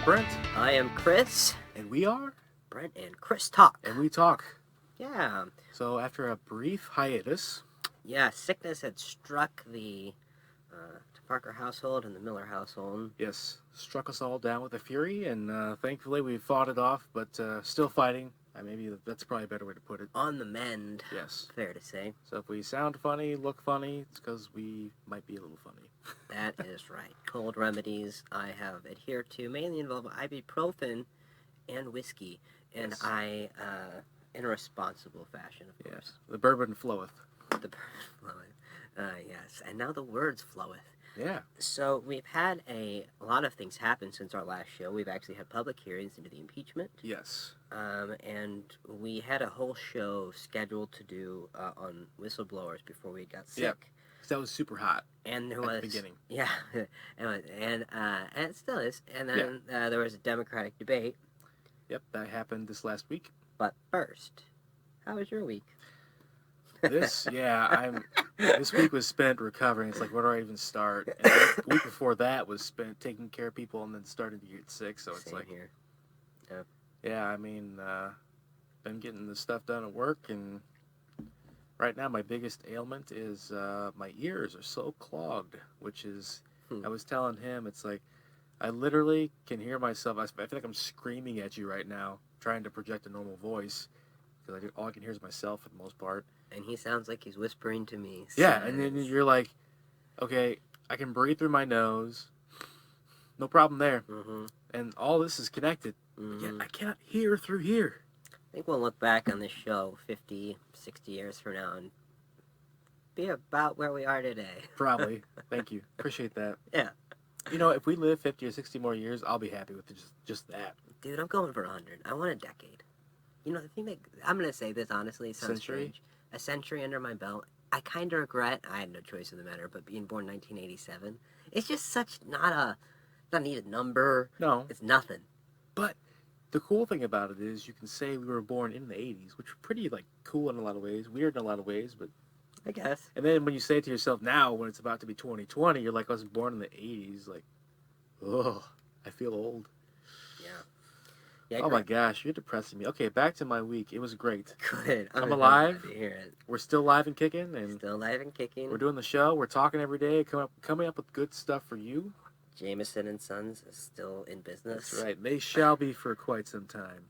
I'm Brent. I am Chris. And we are? Brent and Chris talk. And we talk. Yeah. So after a brief hiatus. Yeah, sickness had struck the Parker household and the Miller household. Yes, struck us all down with a fury, and thankfully we fought it off, but still fighting. Maybe that's probably a better way to put it. On the mend. Yes. Fair to say. So if we sound funny, look funny, it's because we might be a little funny. That is right. Cold remedies I have adhered to mainly involve ibuprofen and whiskey, and Yes. in a responsible fashion, of course. Yes. The bourbon floweth. The bourbon floweth. Yes. And now the words floweth. Yeah. So we've had a lot of things happen since our last show. We've actually had public hearings into the impeachment. Yes. And we had a whole show scheduled to do on whistleblowers before we got sick. Yep. That was super hot. And there at was the beginning. Yeah, and it still is. And then there was a Democratic debate. Yep, that happened this last week. But first, how was your week? This week was spent recovering. It's like, where do I even start? And the week before that was spent taking care of people and then starting to get sick. So it's Same like, here. Yeah, been getting the stuff done at work, and right now my biggest ailment is my ears are so clogged, which is, I was telling him, it's like, I literally can hear myself. I feel like I'm screaming at you right now, trying to project a normal voice, because all I can hear is myself for the most part. And he sounds like he's whispering to me. So yeah, and then you're like, okay, I can breathe through my nose. No problem there. Mm-hmm. And all this is connected. Mm-hmm. Yet I cannot hear through here. I think we'll look back on this show 50, 60 years from now and be about where we are today. Probably. Thank you. Appreciate that. Yeah. You know, if we live 50 or 60 more years, I'll be happy with just that. Dude, I'm going for 100. I want a decade. You know, the thing that... I'm going to say this honestly. It sounds strange. A century under my belt. I kind of regret... I had no choice in the matter, but being born 1987, it's just such not a needed number. No. It's nothing. But the cool thing about it is you can say we were born in the 80s, which are pretty, like, cool in a lot of ways, weird in a lot of ways, but... I guess. And then when you say it to yourself now, when it's about to be 2020, you're like, I was born in the 80s, like, ugh, I feel old. Yeah, oh my gosh, you're depressing me. Okay, back to my week. It was great. Good. I'm alive. Glad to hear it. We're still alive and kicking. And still alive and kicking. We're doing the show. We're talking every day, coming up with good stuff for you. Jameson and Sons is still in business. That's right. They shall be for quite some time.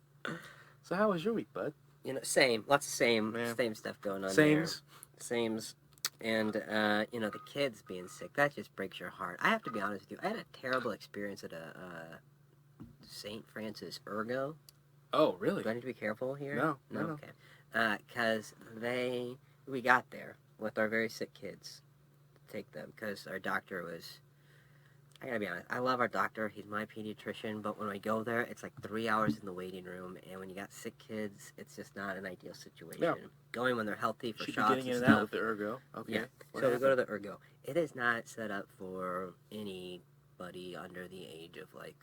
So how was your week, bud? You know, same. Lots of same stuff going on Sames. there. Sames. And, you know, the kids being sick, that just breaks your heart. I have to be honest with you. I had a terrible experience at a St. Francis Ergo. Oh, really? Do I need to be careful here? No. Okay. Because we got there with our very sick kids to take them, because our doctor was... I gotta be honest, I love our doctor, he's my pediatrician, but when I go there, it's like 3 hours in the waiting room, and when you got sick kids, it's just not an ideal situation. Yeah. Going when they're healthy for Should shots be getting in and stuff. out with the Ergo. Okay. Yeah, so we go to the Ergo. It is not set up for anybody under the age of like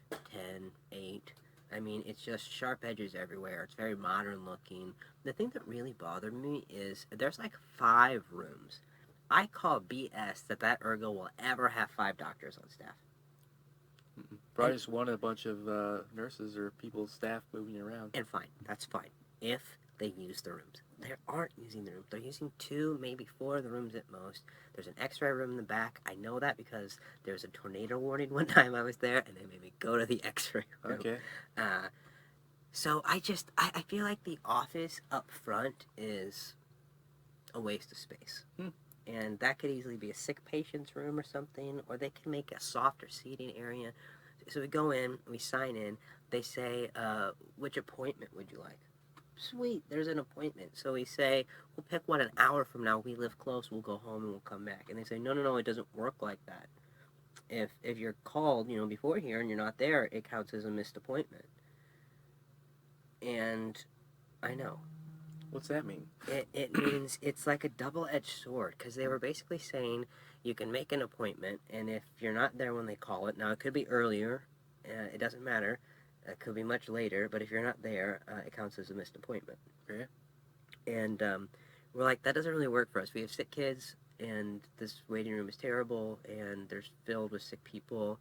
10, 8. I mean, it's just sharp edges everywhere. It's very modern looking. The thing that really bothered me is there's like 5 rooms. I call BS that Ergo will ever have 5 doctors on staff. Probably just wanted a bunch of nurses or people, staff moving around. And fine, that's fine, if they use the rooms. They aren't using the rooms. They're using 2, maybe 4 of the rooms at most. There's an x-ray room in the back. I know that because there was a tornado warning one time I was there, and they made me go to the x-ray room. Okay. So I feel like the office up front is a waste of space. And that could easily be a sick patient's room or something, or they can make a softer seating area. So we go in, we sign in, they say, which appointment would you like? Sweet, there's an appointment. So we say, we'll pick one an hour from now, we live close, we'll go home and we'll come back. And they say, no, it doesn't work like that. If you're called, you know, before here and you're not there, it counts as a missed appointment. And I know. What's that mean? It means it's like a double-edged sword, because they were basically saying you can make an appointment, and if you're not there when they call it, now it could be earlier, it doesn't matter, it could be much later, but if you're not there, it counts as a missed appointment. Okay. And we're like, that doesn't really work for us. We have sick kids, and this waiting room is terrible, and they're filled with sick people.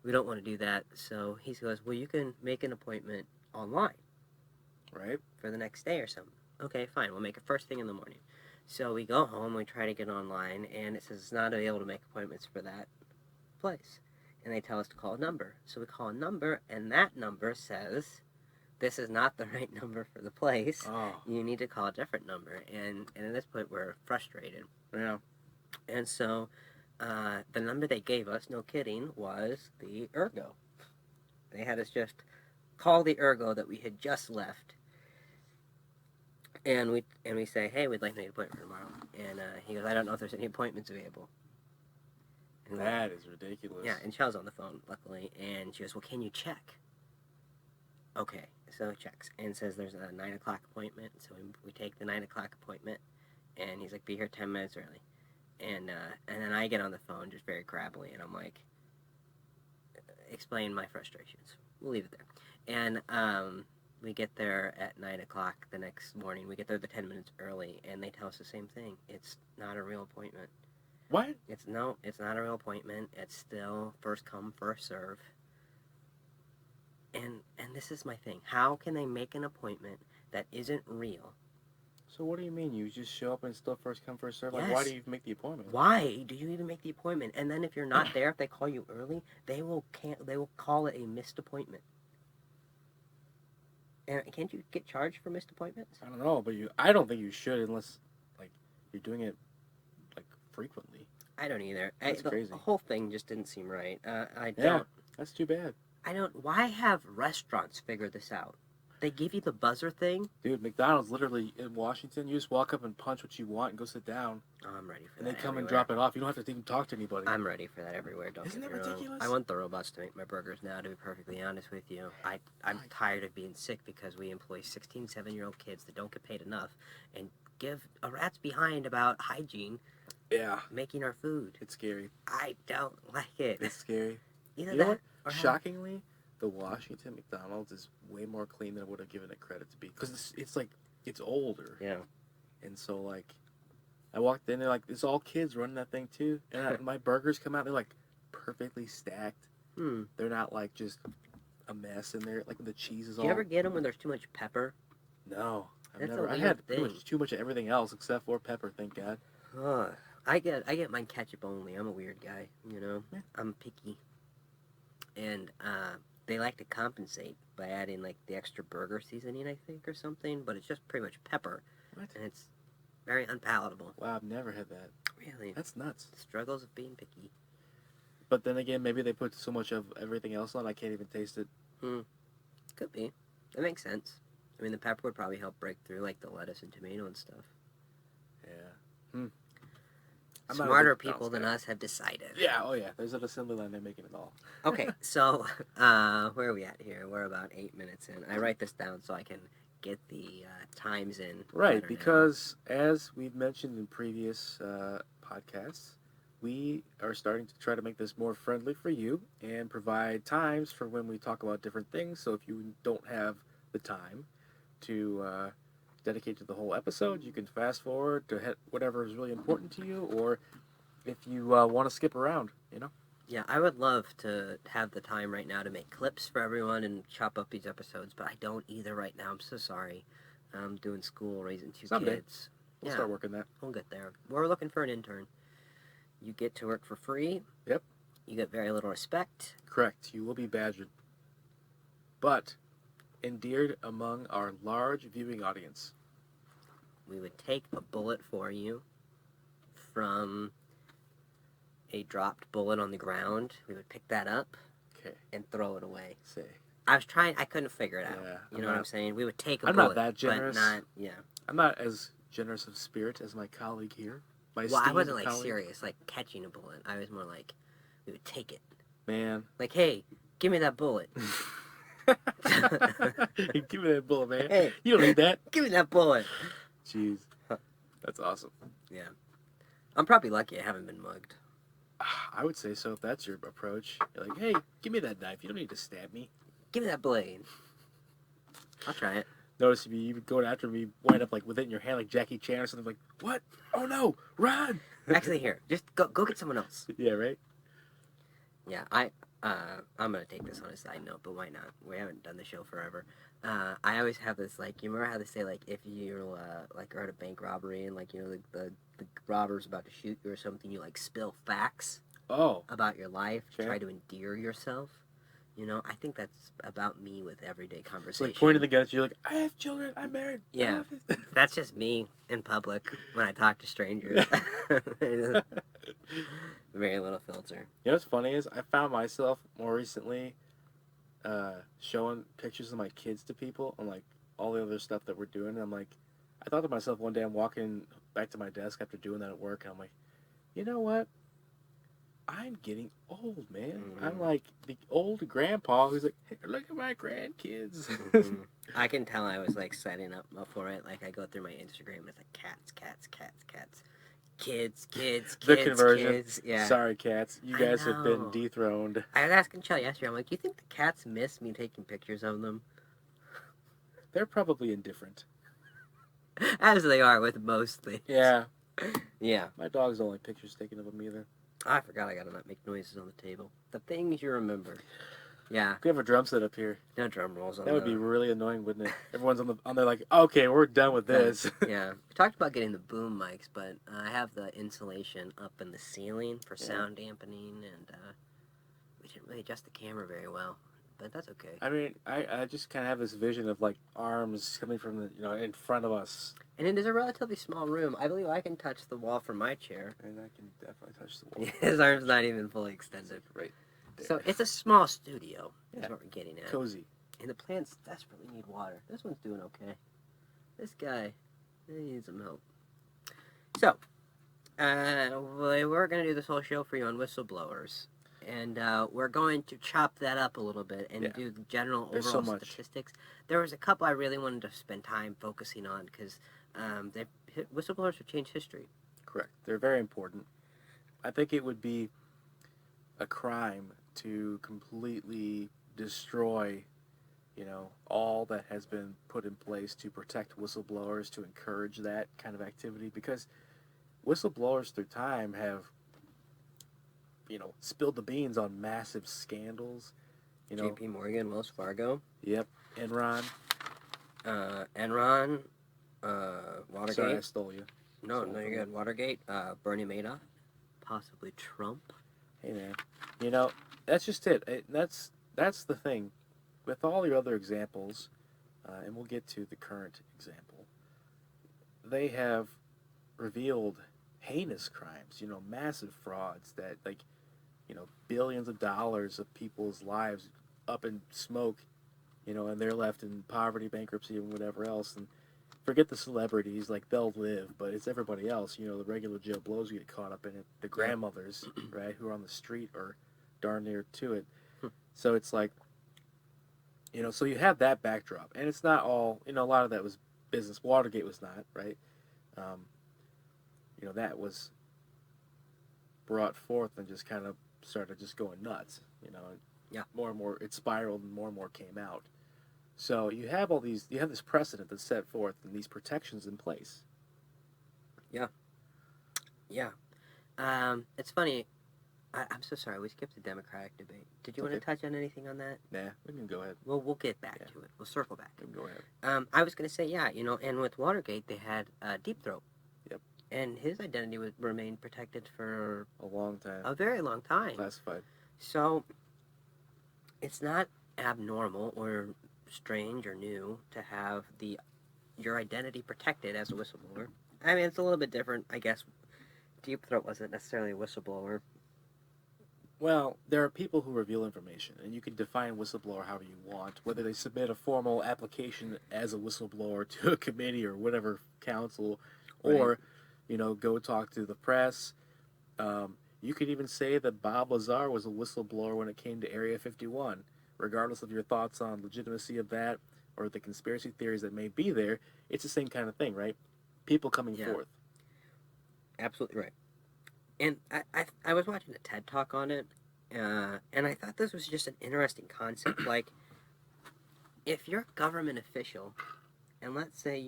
we don't want to do that. So he goes, well, you can make an appointment online Right. for the next day or something. Okay, fine. We'll make it first thing in the morning. So we go home, we try to get online, and it says it's not able to make appointments for that place. And they tell us to call a number. So we call a number, and that number says, this is not the right number for the place. Oh. You need to call a different number. And at this point, we're frustrated. Yeah. And so the number they gave us, no kidding, was the Ergo. They had us just call the Ergo that we had just left. And we say, hey, we'd like to make an appointment for tomorrow. And he goes, I don't know if there's any appointments available. And That is ridiculous. yeah, and Shell's on the phone, luckily. And she goes, well, can you check? Okay, so it checks. And says there's a 9 o'clock appointment. So we take the 9 o'clock appointment. And he's like, be here 10 minutes early. And then I get on the phone just very crabbily. And I'm like, explain my frustrations. We'll leave it there. And we get there at 9 o'clock the next morning. We get there the 10 minutes early, and they tell us the same thing. It's not a real appointment. What? It's not a real appointment. It's still first come, first serve. And this is my thing. How can they make an appointment that isn't real? So what do you mean? You just show up and it's still first come, first serve? Like, Yes. why do you even make the appointment? Why do you even make the appointment? And then if you're not there, if they call you early, they will call it a missed appointment. And can't you get charged for missed appointments? I don't know, but I don't think you should unless, like, you're doing it, like, frequently. I don't either. That's crazy. The whole thing just didn't seem right. I don't. Yeah, that's too bad. I don't. Why have restaurants figure this out? They give you the buzzer thing. Dude, McDonald's literally in Washington, you just walk up and punch what you want and go sit down. Oh, I'm ready for And that. they come everywhere. and drop it off. You don't have to even talk to anybody. I'm ready for that everywhere. Don't Isn't get that me wrong. ridiculous? I want the robots to make my burgers now, to be perfectly honest with you. I'm tired of being sick because we employ 16, 7-year-old kids that don't get paid enough and give a rat's behind about hygiene Yeah, making our food. it's scary. I don't like it. It's scary. Either You know that what? or have- Shockingly, the Washington McDonald's is way more clean than I would have given it credit to be. Because it's like, it's older. Yeah. And so, like, I walked in, they're like, it's all kids running that thing, too. And my burgers come out, they're, like, perfectly stacked. They're not, like, just a mess in there. Like, the cheese is Do all... you ever get them when there's too much pepper? No. I've That's a never. I weird had pretty thing. much too much of everything else except for pepper, thank God. Ugh. I get mine ketchup only. I'm a weird guy, you know. Yeah. I'm picky. And they like to compensate by adding like the extra burger seasoning, I think, or something. But it's just pretty much pepper, What? and it's very unpalatable. Wow, I've never had that. Really, That's nuts. struggles of being picky. But then again, maybe they put so much of everything else on, I can't even taste it. Could be. That makes sense. I mean, the pepper would probably help break through like the lettuce and tomato and stuff. Yeah. I'm not a Smarter big people than McDonald's us have decided. Yeah, oh yeah. There's an assembly line, they're making it all. Okay, so where are we at here? We're about 8 minutes in. I write this down so I can get the times in. Right, better now. because as we've mentioned in previous podcasts, we are starting to try to make this more friendly for you and provide times for when we talk about different things. So if you don't have the time to dedicate to the whole episode, you can fast forward to hit whatever is really important to you, or if you want to skip around, you know? Yeah, I would love to have the time right now to make clips for everyone and chop up these episodes, but I don't either right now. I'm so sorry. I'm doing school, raising 2 Someday. kids. We'll start working that. We'll get there. We're looking for an intern. You get to work for free. Yep. You get very little respect. Correct. You will be badgered. But endeared among our large viewing audience. We would take a bullet for you from a dropped bullet on the ground. We would pick that up Okay. and throw it away. Say. I couldn't figure it out. Yeah, You know what I'm saying? We would take a I'm not bullet, that generous. but not, yeah. I'm not as generous of spirit as my colleague here. My Well, I esteemed wasn't like colleague. serious, like catching a bullet. I was more like, we would take it. Man. Like, hey, give me that bullet. Give me that bullet, man. Hey. You don't need that. Give me that bullet. Jeez. That's awesome. Yeah. I'm probably lucky I haven't been mugged. I would say so if that's your approach. You're like, hey, give me that knife. You don't need to stab me. Give me that blade. I'll try it. Notice if you even going after me, wind up like with it in your hand like Jackie Chan or something like, what? Oh no, run! Actually, here, just go get someone else. Yeah, right? Yeah, I I'm gonna take this on a side note, but why not? We haven't done the show forever. I always have this, like, you remember how they say, like, if you like are at a bank robbery and, like, the robber's about to shoot you or something, you like spill facts Oh, about your life to okay. try to endear yourself. I think that's about me with everyday It's conversation. like pointing the gun at you, like, I have children, I'm married. Yeah, that's just me in public when I talk to strangers. Very little filter. You know what's funny is I found myself more recently showing pictures of my kids to people and like all the other stuff that we're doing. And I'm like, I thought to myself one day, I'm walking back to my desk after doing that at work, and I'm like, you know what? I'm getting old, man. I'm like the old grandpa who's like, hey, look at my grandkids. I can tell I was like setting up for it. Like I go through my Instagram, and it's like cats, cats, cats, cats, kids, kids, The kids, conversion. kids. Yeah. Sorry, cats. You I guys have been know. dethroned. I was asking Shell yesterday. I'm like, do you think the cats miss me taking pictures of them? They're probably indifferent. As they are with most things. Yeah. Yeah. My dogs don't like pictures taken of them either. I forgot I gotta not make noises on the table. The things you remember. Yeah. We have a drum set up here. No drum rolls on That would be really annoying, wouldn't it? Everyone's on there like, okay, we're done with this. Yeah. We talked about getting the boom mics, but I have the insulation up in the ceiling for sound dampening, and we didn't really adjust the camera very well, but that's okay. I mean, I just kind of have this vision of like arms coming from the in front of us. And it is a relatively small room. I believe I can touch the wall from my chair. And I can definitely touch the wall. His arm's not even fully extended. Right there. So it's a small studio. That's what we're getting at. Cozy. And the plants desperately need water. This one's doing okay. This guy, he needs some help. So, we're going to do this whole show for you on whistleblowers. And we're going to chop that up a little bit and do the general overall statistics. There was a couple I really wanted to spend time focusing on because whistleblowers have changed history. Correct. They're very important. I think it would be a crime to completely destroy, all that has been put in place to protect whistleblowers, to encourage that kind of activity, because whistleblowers through time have, spilled the beans on massive scandals. J.P. Morgan, Wells Fargo. Yep. Enron. Watergate. Sorry, I stole you. No, you're good. Watergate, Bernie Madoff, possibly Trump. Hey, man. That's just it. That's the thing. With all your other examples, and we'll get to the current example, they have revealed heinous crimes, massive frauds that, billions of dollars of people's lives up in smoke, and they're left in poverty, bankruptcy, and whatever else. And forget the celebrities, they'll live, but it's everybody else, the regular Joe Blows who get caught up in it, the grandmothers, right, who are on the street or darn near to it. So it's like, so you have that backdrop, and it's not all, a lot of that was business. Watergate was not, right? That was brought forth and just kind of started just going nuts, more and more, it spiraled and more came out. So you have this precedent that's set forth and these protections in place. Yeah. It's funny. I'm so sorry. We skipped the Democratic debate. Did you want to touch on anything on that? Nah, we can go ahead. Well, we'll get back to it. We'll circle back. We can go ahead. I was going to say, and with Watergate, they had Deep Throat. Yep. And his identity would remain protected for a long time. A very long time. Classified. So, it's not abnormal or strange or new to have your identity protected as a whistleblower. I mean, it's a little bit different, I guess. Deep Throat wasn't necessarily a whistleblower. Well, there are people who reveal information, and you can define whistleblower however you want, whether they submit a formal application as a whistleblower to a committee or whatever council, or, go talk to the press. You could even say that Bob Lazar was a whistleblower when it came to Area 51. Regardless of your thoughts on legitimacy of that or the conspiracy theories that may be there, it's the same kind of thing, right? People coming forth. Absolutely right. And I was watching a TED Talk on it, and I thought this was just an interesting concept. Like, if you're a government official, and let's say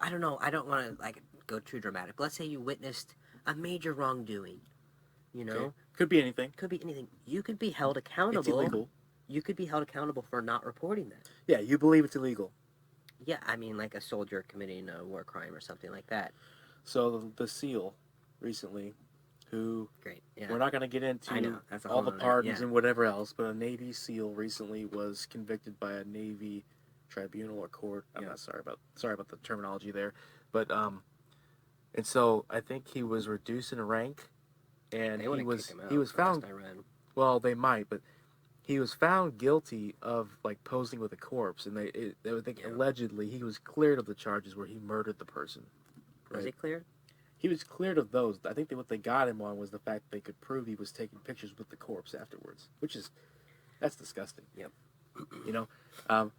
I don't know, I don't want to, go too dramatic. Let's say you witnessed a major wrongdoing, You know, Okay. Could be anything. could be anything. You could be held It's accountable. illegal. You could be held accountable for not reporting that. Yeah, you believe it's illegal. Yeah, I mean, like a soldier committing a war crime or something like that. So the SEAL recently, who Great. Yeah. we're not going to get I know. into That's a all whole the other. pardons Yeah. and whatever else, but a Navy SEAL recently was convicted by a Navy tribunal or court. I'm Yeah. not sorry about the terminology there, but and so I think he was reduced in rank, and They would have kicked him out. he was found. Last I read. Well, they might, but he was found guilty of like posing with a corpse, and they would think Yeah. allegedly he was cleared of the charges where he murdered the person. Was he cleared? He was cleared of those. I think that what they got him on was the fact they could prove he was taking pictures with the corpse afterwards, that's disgusting. Yep. You know,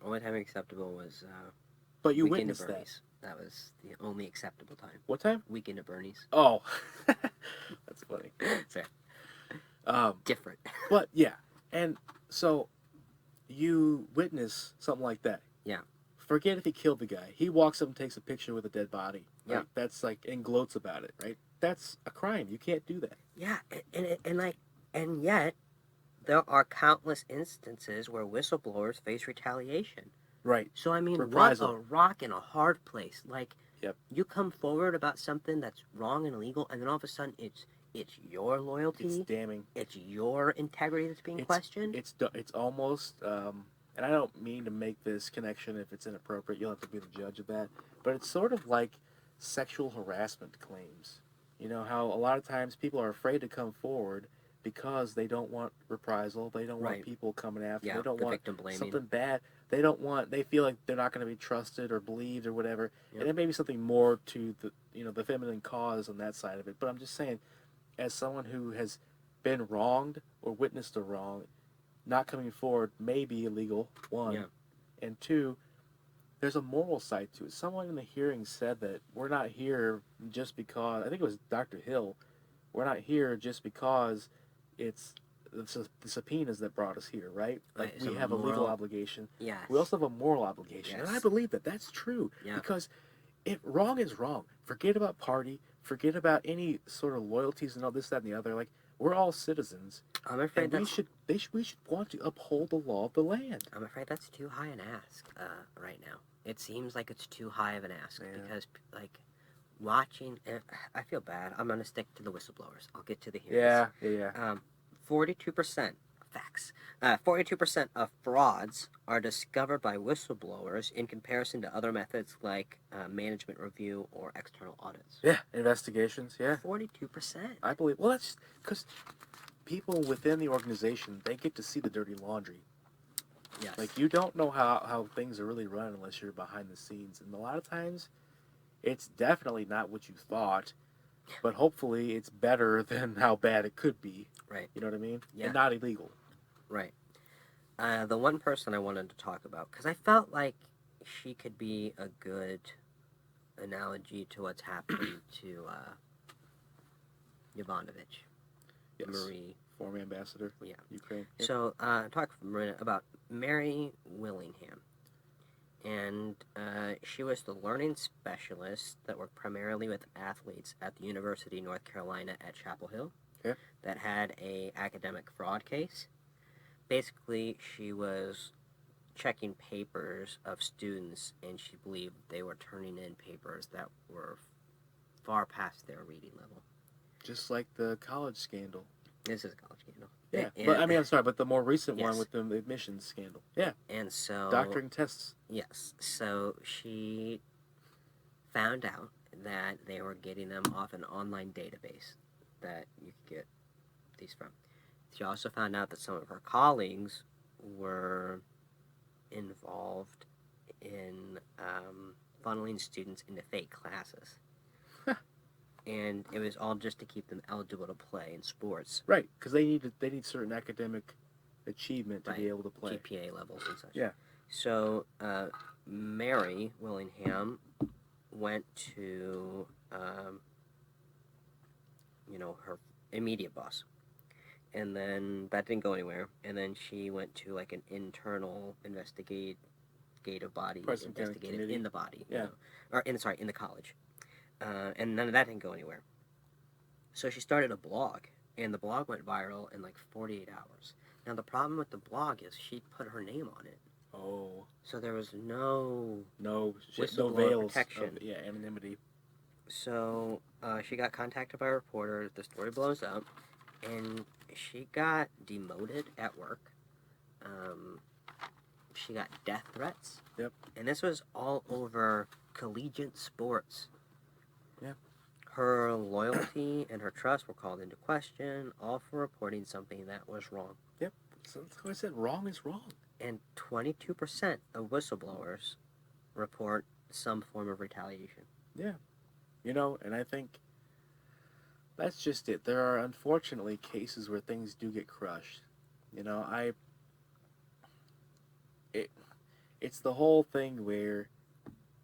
Only time acceptable was but you Weekend at witnessed that. Bernie's. That was the only acceptable time. What time? Weekend at Bernie's. Oh, that's funny. Sorry. Different. But yeah, and so you witness something like that. Yeah. Forget if he killed the guy. He walks up and takes a picture with a dead body. Right? Yeah. That's like and gloats about it. Right. That's a crime. You can't do that. Yeah, and yet there are countless instances where whistleblowers face retaliation. Right. So I mean, Reprisal. what a rock in a hard place. Like, Yep. you come forward about something that's wrong and illegal, and then all of a sudden it's your loyalty, It's damning. it's your integrity that's being questioned. It's almost, and I don't mean to make this connection if it's inappropriate. You'll have to be the judge of that. But it's sort of like sexual harassment claims. You know how a lot of times people are afraid to come forward because they don't want reprisal. They don't want Right. people coming after. Yeah, They don't the want victim blaming. something bad. They feel like they're not going to be trusted or believed or whatever. Yep. And there may be something more to the feminine cause on that side of it. But I'm just saying, as someone who has been wronged or witnessed a wrong, not coming forward may be illegal, one. Yeah. And two, there's a moral side to it. Someone in the hearing said that we're not here just because, I think it was Dr. Hill, we're not here just because it's the subpoenas that brought us here, right? Like Right, we so have a legal moral- obligation. Yes. We also have a moral obligation. Yes. And I believe that that's true. Yeah. Because wrong is wrong. Forget about party. Forget about any sort of loyalties and all this, that, and the other. Like, we're all citizens. I'm afraid And that's we should want to uphold the law of the land. I'm afraid that's too high an ask right now. It seems like it's too high of an ask Yeah. because, like, watching. I feel bad. I'm gonna stick to the whistleblowers. I'll get to the hearings. Yeah. 42% facts. 42% of frauds are discovered by whistleblowers in comparison to other methods like management review or external audits. Yeah, investigations, yeah. 42%. I believe, well, that's because people within the organization, they get to see the dirty laundry. Yes. Like, you don't know how things are really run unless you're behind the scenes. And a lot of times, it's definitely not what you thought, but hopefully it's better than how bad it could be. Right. You know what I mean? Yeah. And not illegal. Right. The one person I wanted to talk about, because I felt like she could be a good analogy to what's happening to Yovanovitch, Yes. Marie. Former ambassador. Yeah. Ukraine. Yep. So, talk for a minute about Mary Willingham. And she was the learning specialist that worked primarily with athletes at the University of North Carolina at Chapel Hill. Okay. That had a academic fraud case. Basically, she was checking papers of students, and she believed they were turning in papers that were far past their reading level. Just like the college scandal. This is a college scandal. Yeah. And- But, I mean, I'm sorry, but the more recent one Yes. with the admissions scandal. Yeah. And so... Doctoring tests. Yes. So she found out that they were getting them off an online database that you could get these from. She also found out that some of her colleagues were involved in funneling students into fake classes. And it was all just to keep them eligible to play in sports. Right, because they need certain academic achievement to be Right. able to play. GPA levels and such. Yeah. So, Mary Willingham went to, her immediate boss. And then that didn't go anywhere. And then she went to, like, an internal investigative body, Probably some kind of investigated committee. in the body. Yeah. Or, in the college. And none of that didn't go anywhere. So she started a blog, and the blog went viral in like 48 hours. Now, the problem with the blog is she put her name on it. Oh. So there was no No whistleblower veils protection. of anonymity. So she got contacted by a reporter. The story blows up, and she got demoted at work. Um, she got death threats. Yep. And this was all over collegiate sports. Yeah. Her loyalty and her trust were called into question, all for reporting something that was wrong. Yep. So that's what I said. Wrong is wrong. And 22% of whistleblowers report some form of retaliation. Yeah. And I think that's just it. There are unfortunately cases where things do get crushed. It's the whole thing where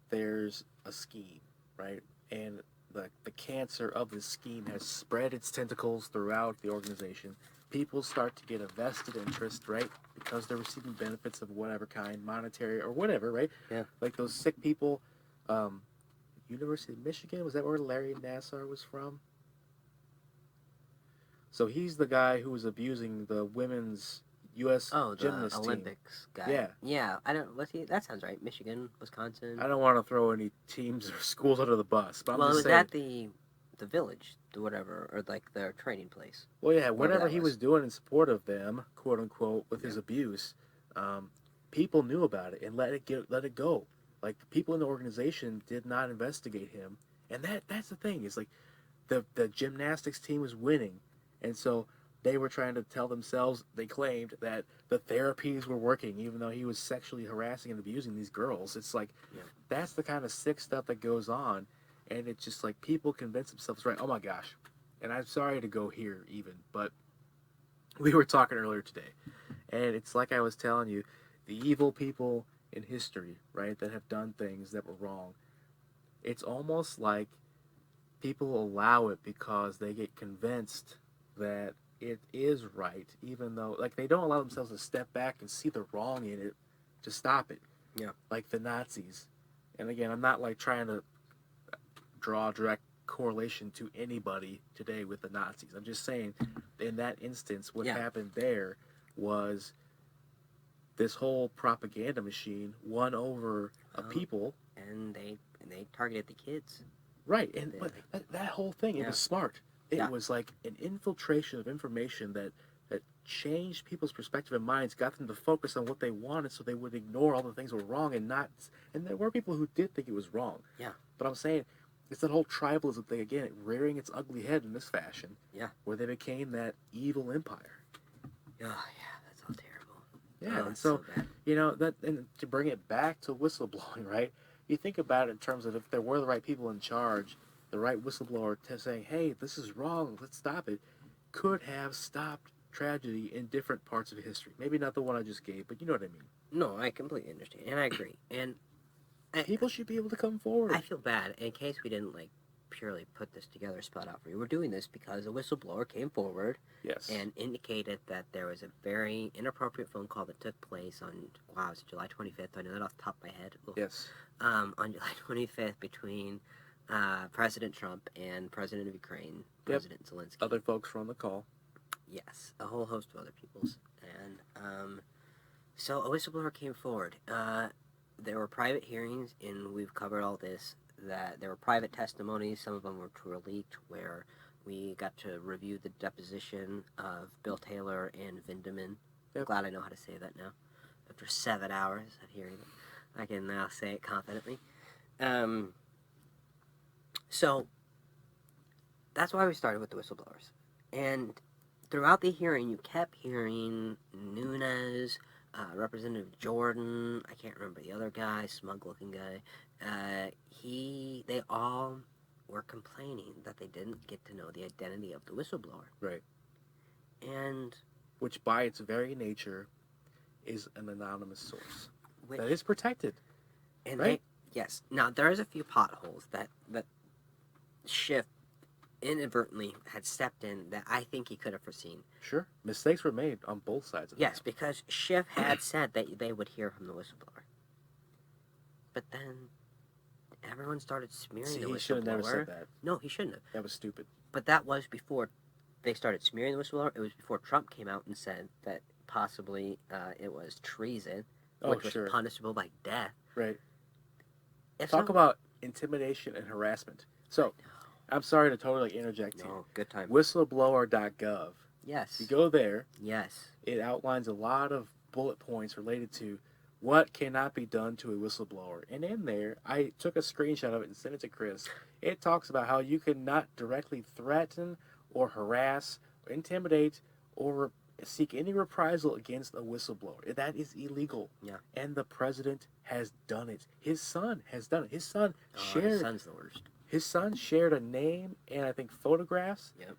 there's a scheme, right? And the cancer of this scheme has spread its tentacles throughout the organization. People start to get a vested interest, right? Because they're receiving benefits of whatever kind, monetary or whatever, right? Yeah. Like those sick people. University of Michigan, was that where Larry Nassar was from? So he's the guy who was abusing the women's U.S. gymnast team. Olympics guy. Yeah. Yeah, I don't. What's he? That sounds right. Michigan, Wisconsin. I don't want to throw any teams or schools under the bus, but I'm just saying. Well, it was at the village, the whatever, or like their training place. Well, yeah, whatever he was doing in support of them, quote unquote, with his abuse, people knew about it and let it go. Like the people in the organization did not investigate him, and that's the thing. Is like the gymnastics team was winning, and so they were trying to tell themselves, they claimed that the therapies were working, even though he was sexually harassing and abusing these girls. It's like, that's the kind of sick stuff that goes on. And it's just like people convince themselves, right, oh my gosh. And I'm sorry to go here even, but we were talking earlier today. And it's like I was telling you, the evil people in history, right, that have done things that were wrong. It's almost like people allow it because they get convinced that it is right, even though, like, they don't allow themselves to step back and see the wrong in it to stop it. Yeah. Like the Nazis. And again, I'm not like trying to draw a direct correlation to anybody today with the Nazis. I'm just saying, in that instance, what happened there was this whole propaganda machine won over a people, and they targeted the kids. Right, and that whole thing, it was smart. It was like an infiltration of information that changed people's perspective and minds, got them to focus on what they wanted, so they would ignore all the things that were wrong and not. And there were people who did think it was wrong. Yeah. But I'm saying, it's that whole tribalism thing again, rearing its ugly head in this fashion. Yeah. Where they became that evil empire. Oh yeah, that's all terrible. Yeah, and so that, and to bring it back to whistleblowing, right? You think about it in terms of if there were the right people in charge, the right whistleblower saying, hey, this is wrong, let's stop it, could have stopped tragedy in different parts of history. Maybe not the one I just gave, but you know what I mean. No, I completely understand, and I agree. And people should be able to come forward. I feel bad in case we didn't purely put this together, spelled out for you. We're doing this because a whistleblower came forward, and indicated that there was a very inappropriate phone call that took place on it was July 25th. I know that off the top of my head. Yes. On July 25th between President Trump and President of Ukraine, President Zelensky. Other folks were on the call. Yes, a whole host of other peoples. And so a whistleblower came forward. There were private hearings, and we've covered all this, that there were private testimonies, some of them were leaked, where we got to review the deposition of Bill Taylor and Vindeman. I'm glad I know how to say that now. After 7 hours of hearing it, I can now say it confidently. So that's why we started with the whistleblowers. And throughout the hearing, you kept hearing Nunes, Representative Jordan, I can't remember the other guy, smug-looking guy. They all were complaining that they didn't get to know the identity of the whistleblower. Right. And which, by its very nature, is an anonymous source that is protected. And right? Yes. Now, there's a few potholes that Schiff inadvertently had stepped in that I think he could have foreseen. Sure. Mistakes were made on both sides of it. Yes, because Schiff had said that they would hear from the whistleblower. But then everyone started smearing the whistleblower. He should have never said that. No, he shouldn't have. That was stupid. But that was before they started smearing the whistleblower. It was before Trump came out and said that possibly it was treason, Oh, which was sure. punishable by death. Right. If Talk some- about intimidation and harassment. So, I'm sorry to totally interject here. No, good time. Whistleblower.gov. Yes. You go there, Yes. it outlines a lot of bullet points related to what cannot be done to a whistleblower. And in there, I took a screenshot of it and sent it to Chris. It talks about how you cannot directly threaten or harass or intimidate or seek any reprisal against a whistleblower. That is illegal. Yeah. And the president has done it. His son has done it. His son His shared son's the worst. his son shared a name and I think photographs. Yep.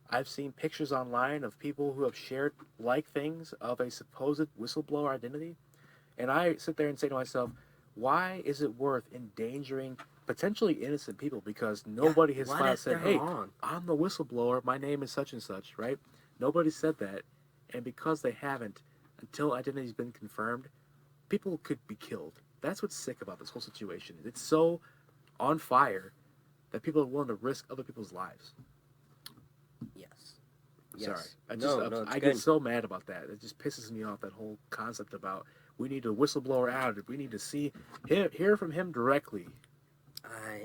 I've seen pictures online of people who have shared like things of a supposed whistleblower identity. And I sit there and say to myself, why is it worth endangering potentially innocent people? Because nobody has what flat if said, they're hey, wrong? I'm the whistleblower, my name is such and such, right? Nobody said that. And because they haven't, until identity's been confirmed, people could be killed. That's what's sick about this whole situation. It's so on fire that people are willing to risk other people's lives. Yes. Sorry. No, I get so mad about that. It just pisses me off, that whole concept about we need a whistleblower out. We need to hear from him directly.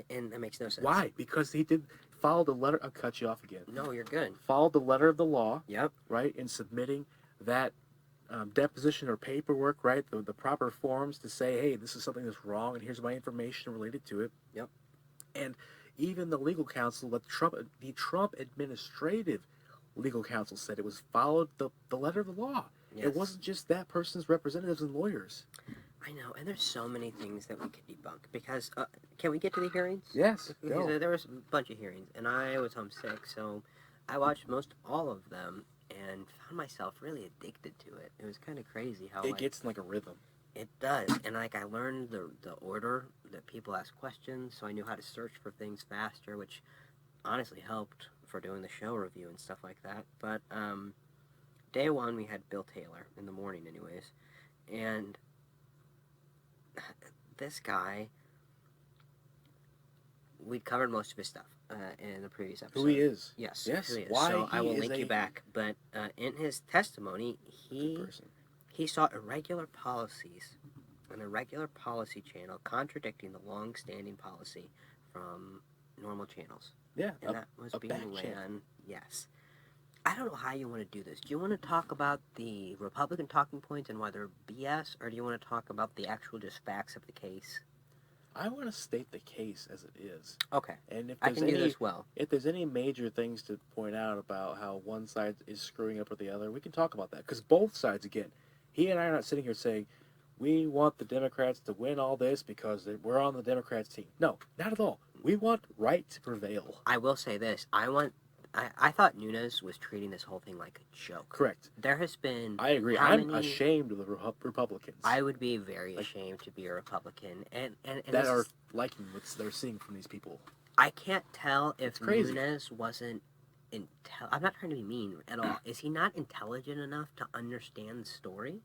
And that makes no sense. Why? Because he did follow the letter. I'll cut you off again. No, you're good. Followed the letter of the law. Yep. Right? In submitting that deposition or paperwork, right? The proper forms to say, hey, this is something that's wrong and here's my information related to it. Yep. And even the legal counsel, the Trump administrative legal counsel said it was followed the letter of the law. Yes. It wasn't just that person's representatives and lawyers. I know, and there's so many things that we could debunk. Because, can we get to the hearings? Yes, Because go. there was a bunch of hearings, and I was homesick, so I watched most all of them, and found myself really addicted to it. It was kind of crazy how It gets in like a rhythm. It does, and I learned the order that people ask questions, so I knew how to search for things faster, which honestly helped for doing the show review and stuff like that. But day one, we had Bill Taylor in the morning, anyways, and this guy, we covered most of his stuff in the previous episode. Who he is. Yes, Yes. who he is. Why so he I will is link you back. But in his testimony, he saw irregular policies, an irregular policy channel contradicting the long-standing policy from normal channels. Yeah, and that was being back channel. ran. Yes. I don't know how you want to do this. Do you want to talk about the Republican talking points and why they're BS, or do you want to talk about the actual just facts of the case? I want to state the case as it is. Okay. And if I there's can do that as well. If there's any major things to point out about how one side is screwing up with the other, we can talk about that. Because both sides, again, he and I are not sitting here saying, we want the Democrats to win all this because we're on the Democrats' team. No, not at all. We want right to prevail. I will say this. I thought Nunes was treating this whole thing like a joke. Correct. There has been... I agree. I'm ashamed of the Republicans. I would be very ashamed to be a Republican. And that are liking what they're seeing from these people. I can't tell if Nunes wasn't... I'm not trying to be mean at all. Is he not intelligent enough to understand the story?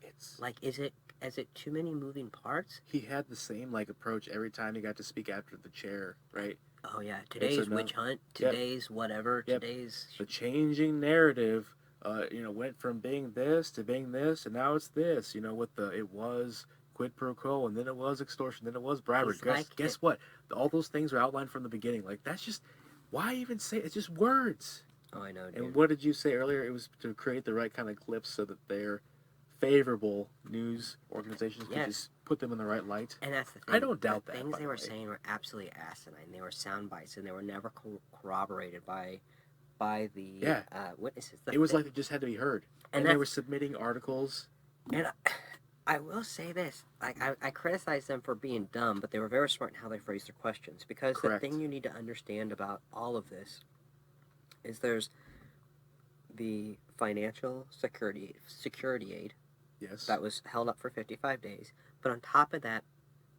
It's... is it too many moving parts? He had the same, approach every time he got to speak after the chair, right? Oh, yeah. Today's witch hunt. Today's whatever. Yep. Today's... The changing narrative, went from being this to being this, and now it's this. It was quid pro quo, and then it was extortion, then it was bribery. Guess what? All those things are outlined from the beginning. That's just... Why even say it? It's just words. Oh, I know, dude. And what did you say earlier? It was to create the right kind of clips so that they're favorable news organizations could just put them in the right light. And that's the thing. I don't doubt that. The things they were saying were absolutely asinine. They were sound bites, and they were never corroborated by the witnesses. It was like it just had to be heard. And they were submitting articles. And I will say this. I criticize them for being dumb, but they were very smart in how they phrased their questions. Because the thing you need to understand about all of this is there's the financial security aid. Yes. That was held up for 55 days. But on top of that,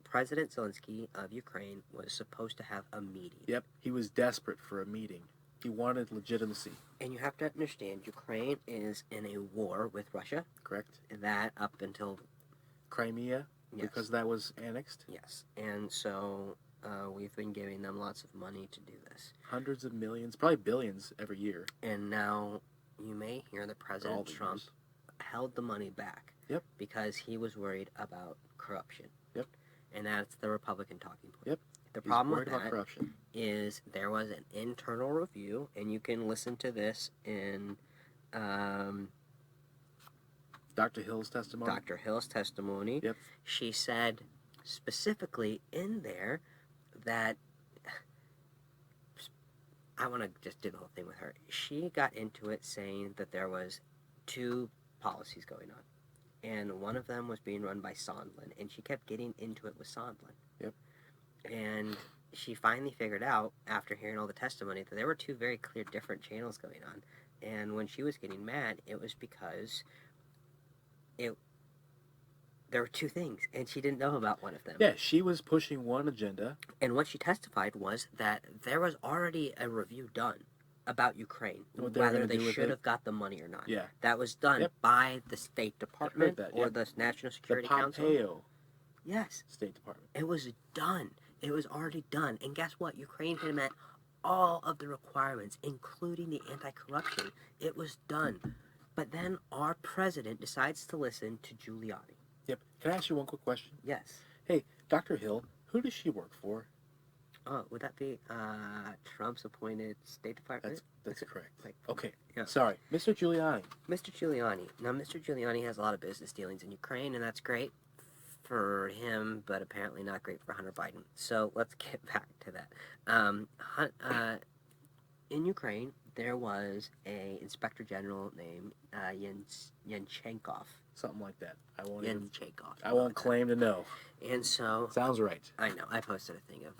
President Zelensky of Ukraine was supposed to have a meeting. Yep. He was desperate for a meeting. He wanted legitimacy. And you have to understand, Ukraine is in a war with Russia. Correct. That up until... Crimea, because that was annexed. Yes. And so We've been giving them lots of money to do this. Hundreds of millions, probably billions every year. And now you may hear that President Trump years. held the money back. Yep. Because he was worried about corruption. Yep. And that's the Republican talking point. Yep. The He's problem worried with about that corruption. is there was an internal review, and you can listen to this in Dr. Hill's testimony. Dr. Hill's testimony. Yep. She said specifically in there that I want to just do the whole thing with her. She got into it saying that there was two policies going on, and one of them was being run by Sondland, and she kept getting into it with Sondland. Yep. And she finally figured out, after hearing all the testimony, that there were two very clear different channels going on. And when she was getting mad, it was because there were two things, and she didn't know about one of them. Yeah, she was pushing one agenda. And what she testified was that there was already a review done about Ukraine, whether they should have got the money or not. Yeah. That was done by the State Department or the National Security Council. The Pompeo Yes. State Department. It was done. It was already done. And guess what? Ukraine had met all of the requirements, including the anti-corruption. It was done. But then our president decides to listen to Giuliani. Yep. Can I ask you one quick question? Yes. Hey, Dr. Hill, who does she work for? Oh, would that be Trump's appointed State Department? That's correct. Like, okay. Yeah. Sorry. Mr. Giuliani. Mr. Giuliani. Now, Mr. Giuliani has a lot of business dealings in Ukraine, and that's great for him, but apparently not great for Hunter Biden. So let's get back to that. In Ukraine, there was a inspector general named Yanchenkov. Something like that. I won't claim to know. And so... Sounds right. I know. I posted a thing of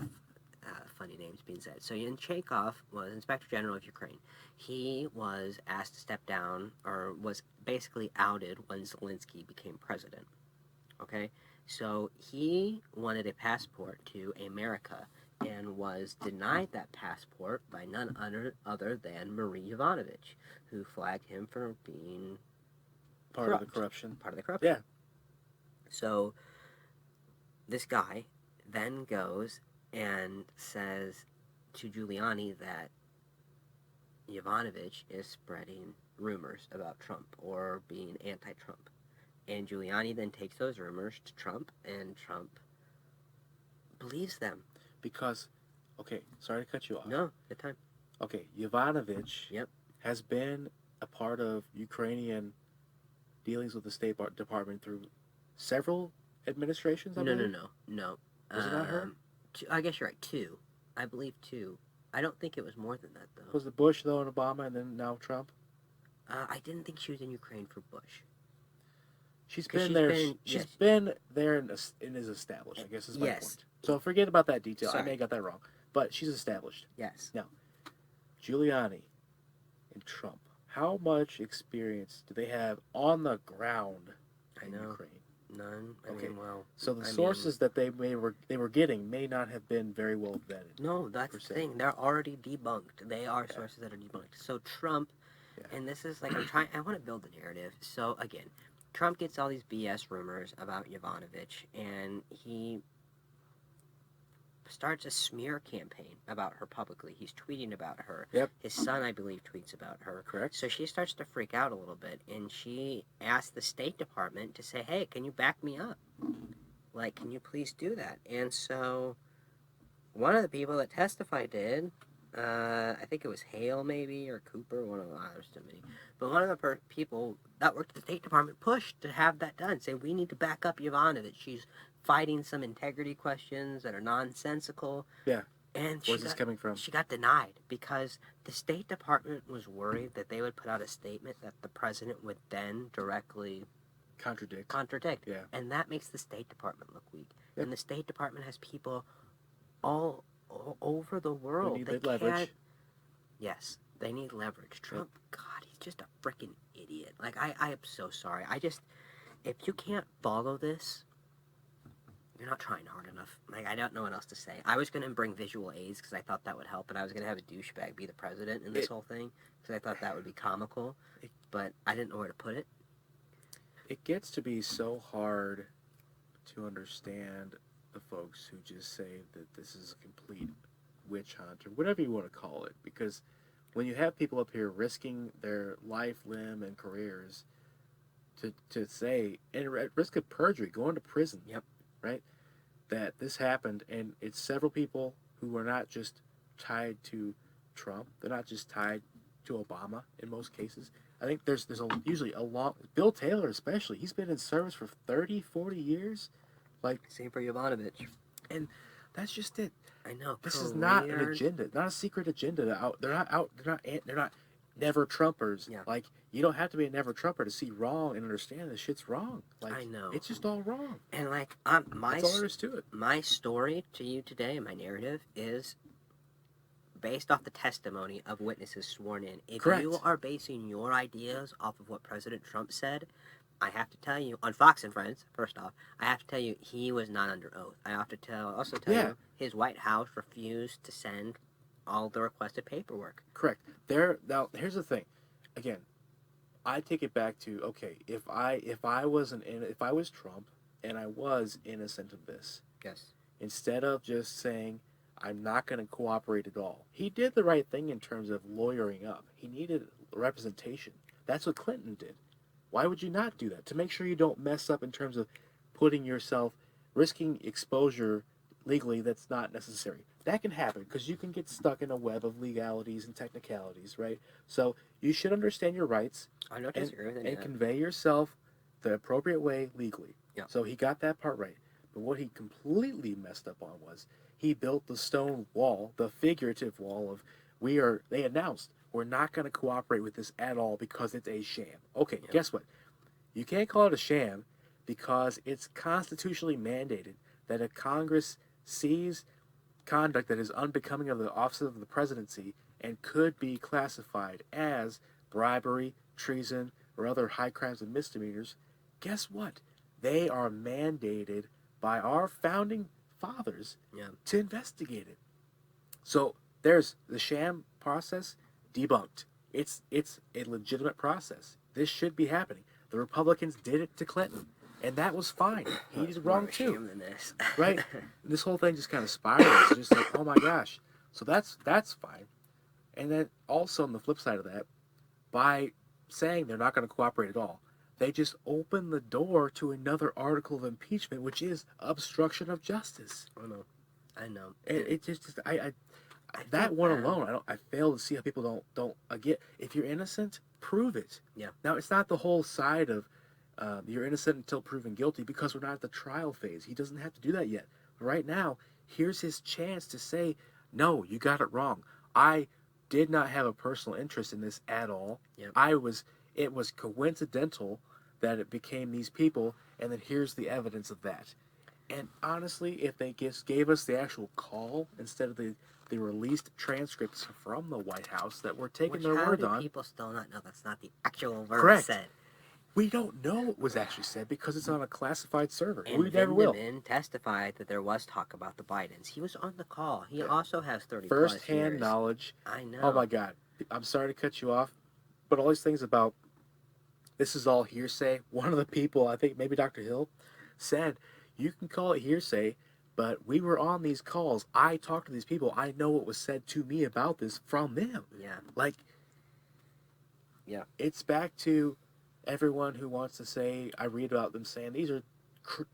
funny names being said. So Yanchenkov was Inspector General of Ukraine. He was asked to step down, or was basically outed when Zelensky became president. Okay? So he wanted a passport to America and was denied that passport by none other than Marie Yovanovitch, who flagged him for being Part of the corruption. Yeah. So this guy then goes and says to Giuliani that Yovanovitch is spreading rumors about Trump or being anti-Trump. And Giuliani then takes those rumors to Trump, and Trump believes them. Because, okay, sorry to cut you off. No, good time. Okay, Yovanovitch has been a part of Ukrainian dealings with the State Department through several administrations, I believe? No. Was it not her? I guess you're right, two. I believe two. I don't think it was more than that, though. Was it Bush, though, and Obama, and then now Trump? I didn't think she was in Ukraine for Bush. She's been there and is established, I guess is my point. So forget about that detail. Sorry. I may have got that wrong. But she's established. Yes. Now, Giuliani and Trump, how much experience do they have on the ground in Ukraine? None. I mean, well... So the sources that they were getting may not have been very well vetted. No, that's the thing. They're already debunked. They are sources that are debunked. So Trump, and this is like, I want to build the narrative. So again, Trump gets all these BS rumors about Yovanovitch, and he starts a smear campaign about her publicly. He's tweeting about her. Yep. His son, I believe, tweets about her. Correct. So she starts to freak out a little bit, and she asks the State Department to say, hey, can you back me up? Like, can you please do that? And so one of the people that testified did, I think it was Hale maybe, or Cooper, one of the others to me. But one of the people that worked at the State Department pushed to have that done. Say, we need to back up Yovanovitch. She's fighting some integrity questions that are nonsensical. Yeah. And where's this coming from? She got denied because the State Department was worried that they would put out a statement that the president would then directly contradict. Yeah. And that makes the State Department look weak. Yep. And the State Department has people all over the world. They need leverage. Yes, they need leverage. Trump, God, he's just a freaking idiot. Like, I am so sorry. If you can't follow this, you're not trying hard enough. Like, I don't know what else to say. I was going to bring visual aids because I thought that would help, and I was going to have a douchebag be the president in this whole thing because I thought that would be comical, but I didn't know where to put it. It gets to be so hard to understand the folks who just say that this is a complete witch hunt or whatever you want to call it. Because when you have people up here risking their life, limb, and careers to say, and at risk of perjury, going to prison, Yep. right? That this happened, and it's several people who are not just tied to Trump. They're not just tied to Obama in most cases. I think usually a long Bill Taylor especially. He's been in service for 30, 40 years. Like Same for Yovanovitch. and that's just it. I know. This is not an agenda, not a secret agenda. They're not never Trumpers. Yeah. Like you don't have to be a never Trumper to see wrong and understand this shit's wrong. Like I know. it's just all wrong. And like That's all there is to it. my story to you today, my narrative is based off the testimony of witnesses sworn in. If Correct. you are basing your ideas off of what President Trump said, I have to tell you, on Fox and Friends, first off, I have to tell you he was not under oath. I have to also tell Yeah. you his White House refused to send all the requested paperwork. Correct. Now here's the thing. Again, I take it back to okay, if I was Trump and I was innocent of this, Yes. instead of just saying I'm not going to cooperate at all. He did the right thing in terms of lawyering up. He needed representation. That's what Clinton did. Why would you not do that? To make sure you don't mess up in terms of putting yourself, risking exposure legally that's not necessary. That can happen because you can get stuck in a web of legalities and technicalities, right? So you should understand your rights I don't disagree with any and of that. convey yourself the appropriate way legally. Yeah. So he got that part right. But what he completely messed up on was he built the stone wall, the figurative wall of they announced we're not going to cooperate with this at all because it's a sham. Okay, Yep. Guess what? You can't call it a sham because it's constitutionally mandated that if Congress sees conduct that is unbecoming of the office of the presidency and could be classified as bribery, treason, or other high crimes and misdemeanors, guess what? They are mandated by our founding fathers to investigate it. So there's the sham process debunked. It's a legitimate process. This should be happening. The Republicans did it to Clinton, and that was fine. He did wrong too, Than this. right? This whole thing just kind of spirals. It's just like, oh my gosh. So that's fine. And then also on the flip side of that, by saying they're not going to cooperate at all, they just open the door to another article of impeachment, which is obstruction of justice. I know. It just that one alone, I fail to see how people don't get. If you're innocent, prove it. Yeah. Now it's not the whole side of you're innocent until proven guilty because we're not at the trial phase. He doesn't have to do that yet. Right now, here's his chance to say, no, you got it wrong. I did not have a personal interest in this at all. Yep. It was coincidental that it became these people, and then here's the evidence of that. And honestly, if they just gave us the actual call instead of the released transcripts from the White House that we're taking their word on. People still not know that's not the actual word Correct. said. We don't know what was actually said because it's on a classified server. And We never will. Vindman testified that there was talk about the Bidens. He was on the call. He also has 30 First-hand plus years. knowledge. I know. Oh my God. I'm sorry to cut you off, but all these things about this is all hearsay. One of the people, I think maybe Dr. Hill, said you can call it hearsay, but we were on these calls. I talked to these people. I know what was said to me about this from them. Yeah. Like, yeah. It's back to everyone who wants to say, I read about them saying these are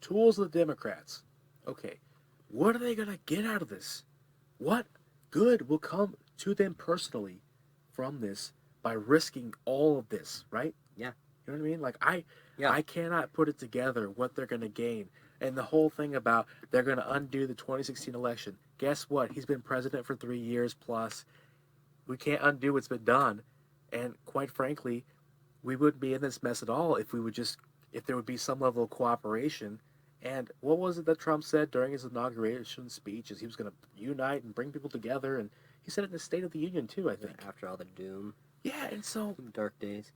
tools of the Democrats. Okay, what are they going to get out of this? What good will come to them personally from this by risking all of this, right? Yeah. You know what I mean? Like, I cannot put it together what they're going to gain. And the whole thing about they're going to undo the 2016 election. Guess what? He's been president for 3 years plus. We can't undo what's been done. And quite frankly, we wouldn't be in this mess at all if there would be some level of cooperation. And what was it that Trump said during his inauguration speech is he was going to unite and bring people together. And he said it in the State of the Union too, I think. After all the doom. Yeah, and so Dark days.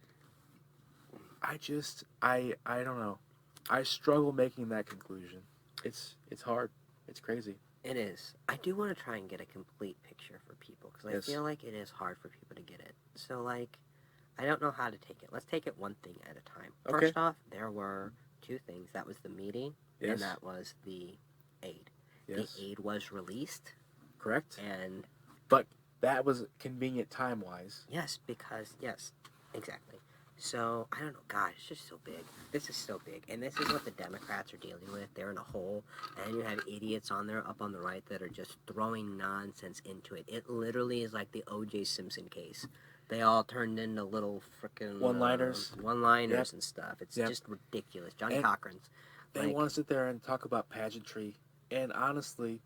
I don't know. I struggle making that conclusion. It's hard. It's crazy. It is. I do want to try and get a complete picture for people because I feel like it is hard for people to get it. So, like, I don't know how to take it. Let's take it one thing at a time. Okay. First off, there were two things. That was the meeting, Yes. and that was the aid. Yes. the aid was released. Correct. And But that was convenient time-wise. yes, because yes, exactly. So I don't know. God, it's just so big. This is so big, and this is what the Democrats are dealing with. They're in a hole, and you have idiots on there up on the right that are just throwing nonsense into it. It literally is like the O.J. Simpson case. They all turned into little freaking One-liners. one-liners Yep. and stuff. It's Yep. just ridiculous. John And Cochran's they like, want to sit there and talk about pageantry, and honestly,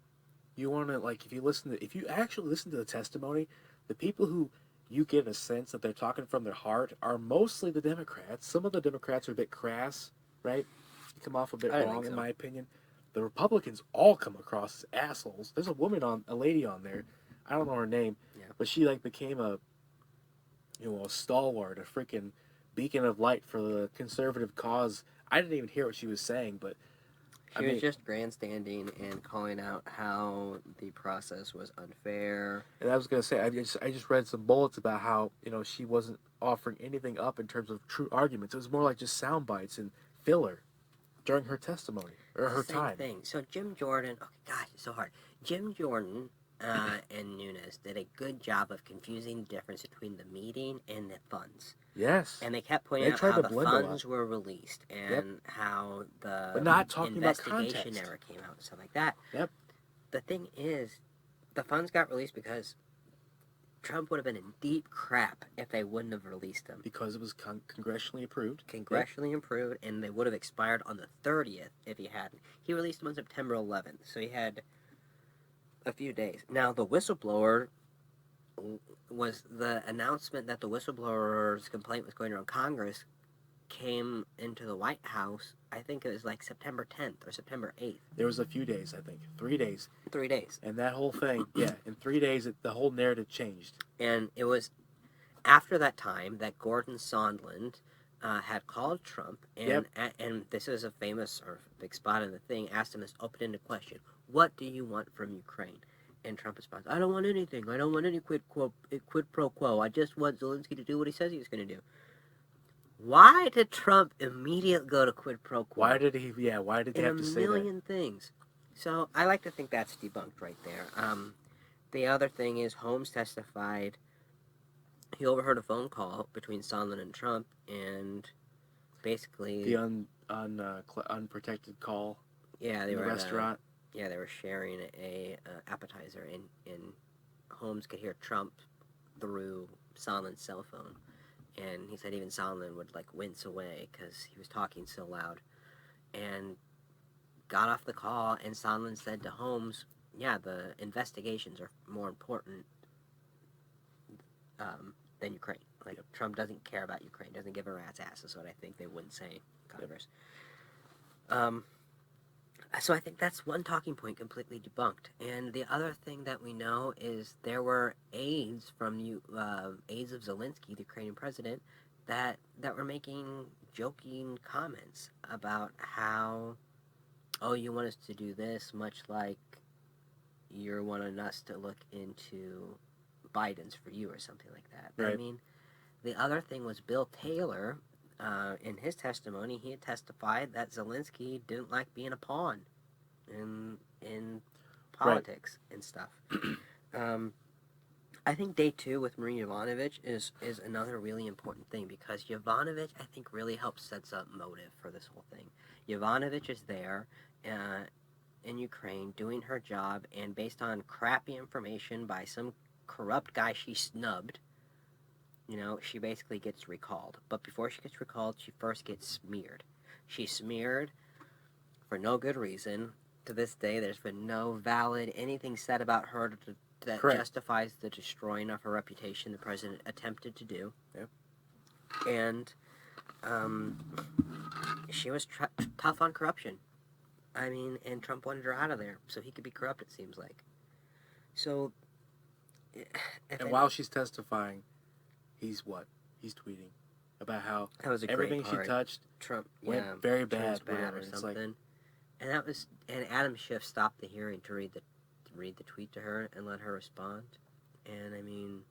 you want to, like, if you actually listen to the testimony, the people who you get a sense that they're talking from their heart are mostly the Democrats. Some of the Democrats are a bit crass, right? They come off a bit I wrong, think so. in my opinion. The Republicans all come across as assholes. There's a lady on there. I don't know her name, Yeah. but she like became a stalwart, a freaking beacon of light for the conservative cause. I didn't even hear what she was saying, but She was just grandstanding and calling out how the process was unfair. And I was gonna say, I just read some bullets about how she wasn't offering anything up in terms of true arguments. It was more like just sound bites and filler during her testimony or her Same time. thing. So Jim Jordan, oh gosh, it's so hard. Jim Jordan and Nunes did a good job of confusing the difference between the meeting and the funds. Yes, And they kept pointing They out tried how to the blend a lot. funds were released and Yep. how the but not talking about investigation context. never came out and stuff like that. Yep. The thing is, the funds got released because Trump would have been in deep crap if they wouldn't have released them. Because it was congressionally approved. Congressionally approved, and they would have expired on the 30th if he hadn't. He released them on September 11th, so he had a few days. Now, the whistleblower was the announcement that the whistleblower's complaint was going around Congress came into the White House, I think it was like September 10th or September 8th. There was a few days, I think, 3 days, 3 days. and that whole thing, in 3 days, the whole narrative changed. And it was after that time that Gordon Sondland had called Trump, and and this is a famous or big spot in the thing, asked him this open-ended question: "What do you want from Ukraine?" And Trump responds, "I don't want anything. I don't want any quid pro quo. I just want Zelensky to do what he says he was going to do." Why did Trump immediately go to quid pro quo? Why did he have to say that? A million things. So I like to think that's debunked right there. The other thing is Holmes testified he overheard a phone call between Sondland and Trump, and basically The unprotected call yeah, they in the were restaurant. they were sharing a appetizer, and Holmes could hear Trump through Sondland's cell phone, and he said even Sondland would like wince away because he was talking so loud, and got off the call, and Sondland said to Holmes, "Yeah, the investigations are more important than Ukraine. Like, Trump doesn't care about Ukraine, doesn't give a rat's ass," is what I think they wouldn't say in Congress. So I think that's one talking point completely debunked. And the other thing that we know is there were aides from aides of Zelensky, the Ukrainian president, that were making joking comments about how, oh, you want us to do this, much like you're wanting us to look into Biden's for you or something like that. Right. I mean, the other thing was Bill Taylor. In his testimony, he had testified that Zelensky didn't like being a pawn in politics and stuff. I think day 2 with Marie Yovanovitch is another really important thing, because Yovanovitch, I think, really helps sets up motive for this whole thing. Yovanovitch is there in Ukraine doing her job, and based on crappy information by some corrupt guy she snubbed, she basically gets recalled. But before she gets recalled, she first gets smeared. She's smeared for no good reason. To this day, there's been no valid anything said about her that Correct. justifies the destroying of her reputation the president attempted to do. Yep. And she was tough on corruption. I mean, and Trump wanted her out of there so he could be corrupt, it seems like. So, while she's testifying, he's tweeting about how that was a everything great she part. touched Trump went very bad, or something. And Adam Schiff stopped the hearing to read the tweet to her and let her respond. And I mean,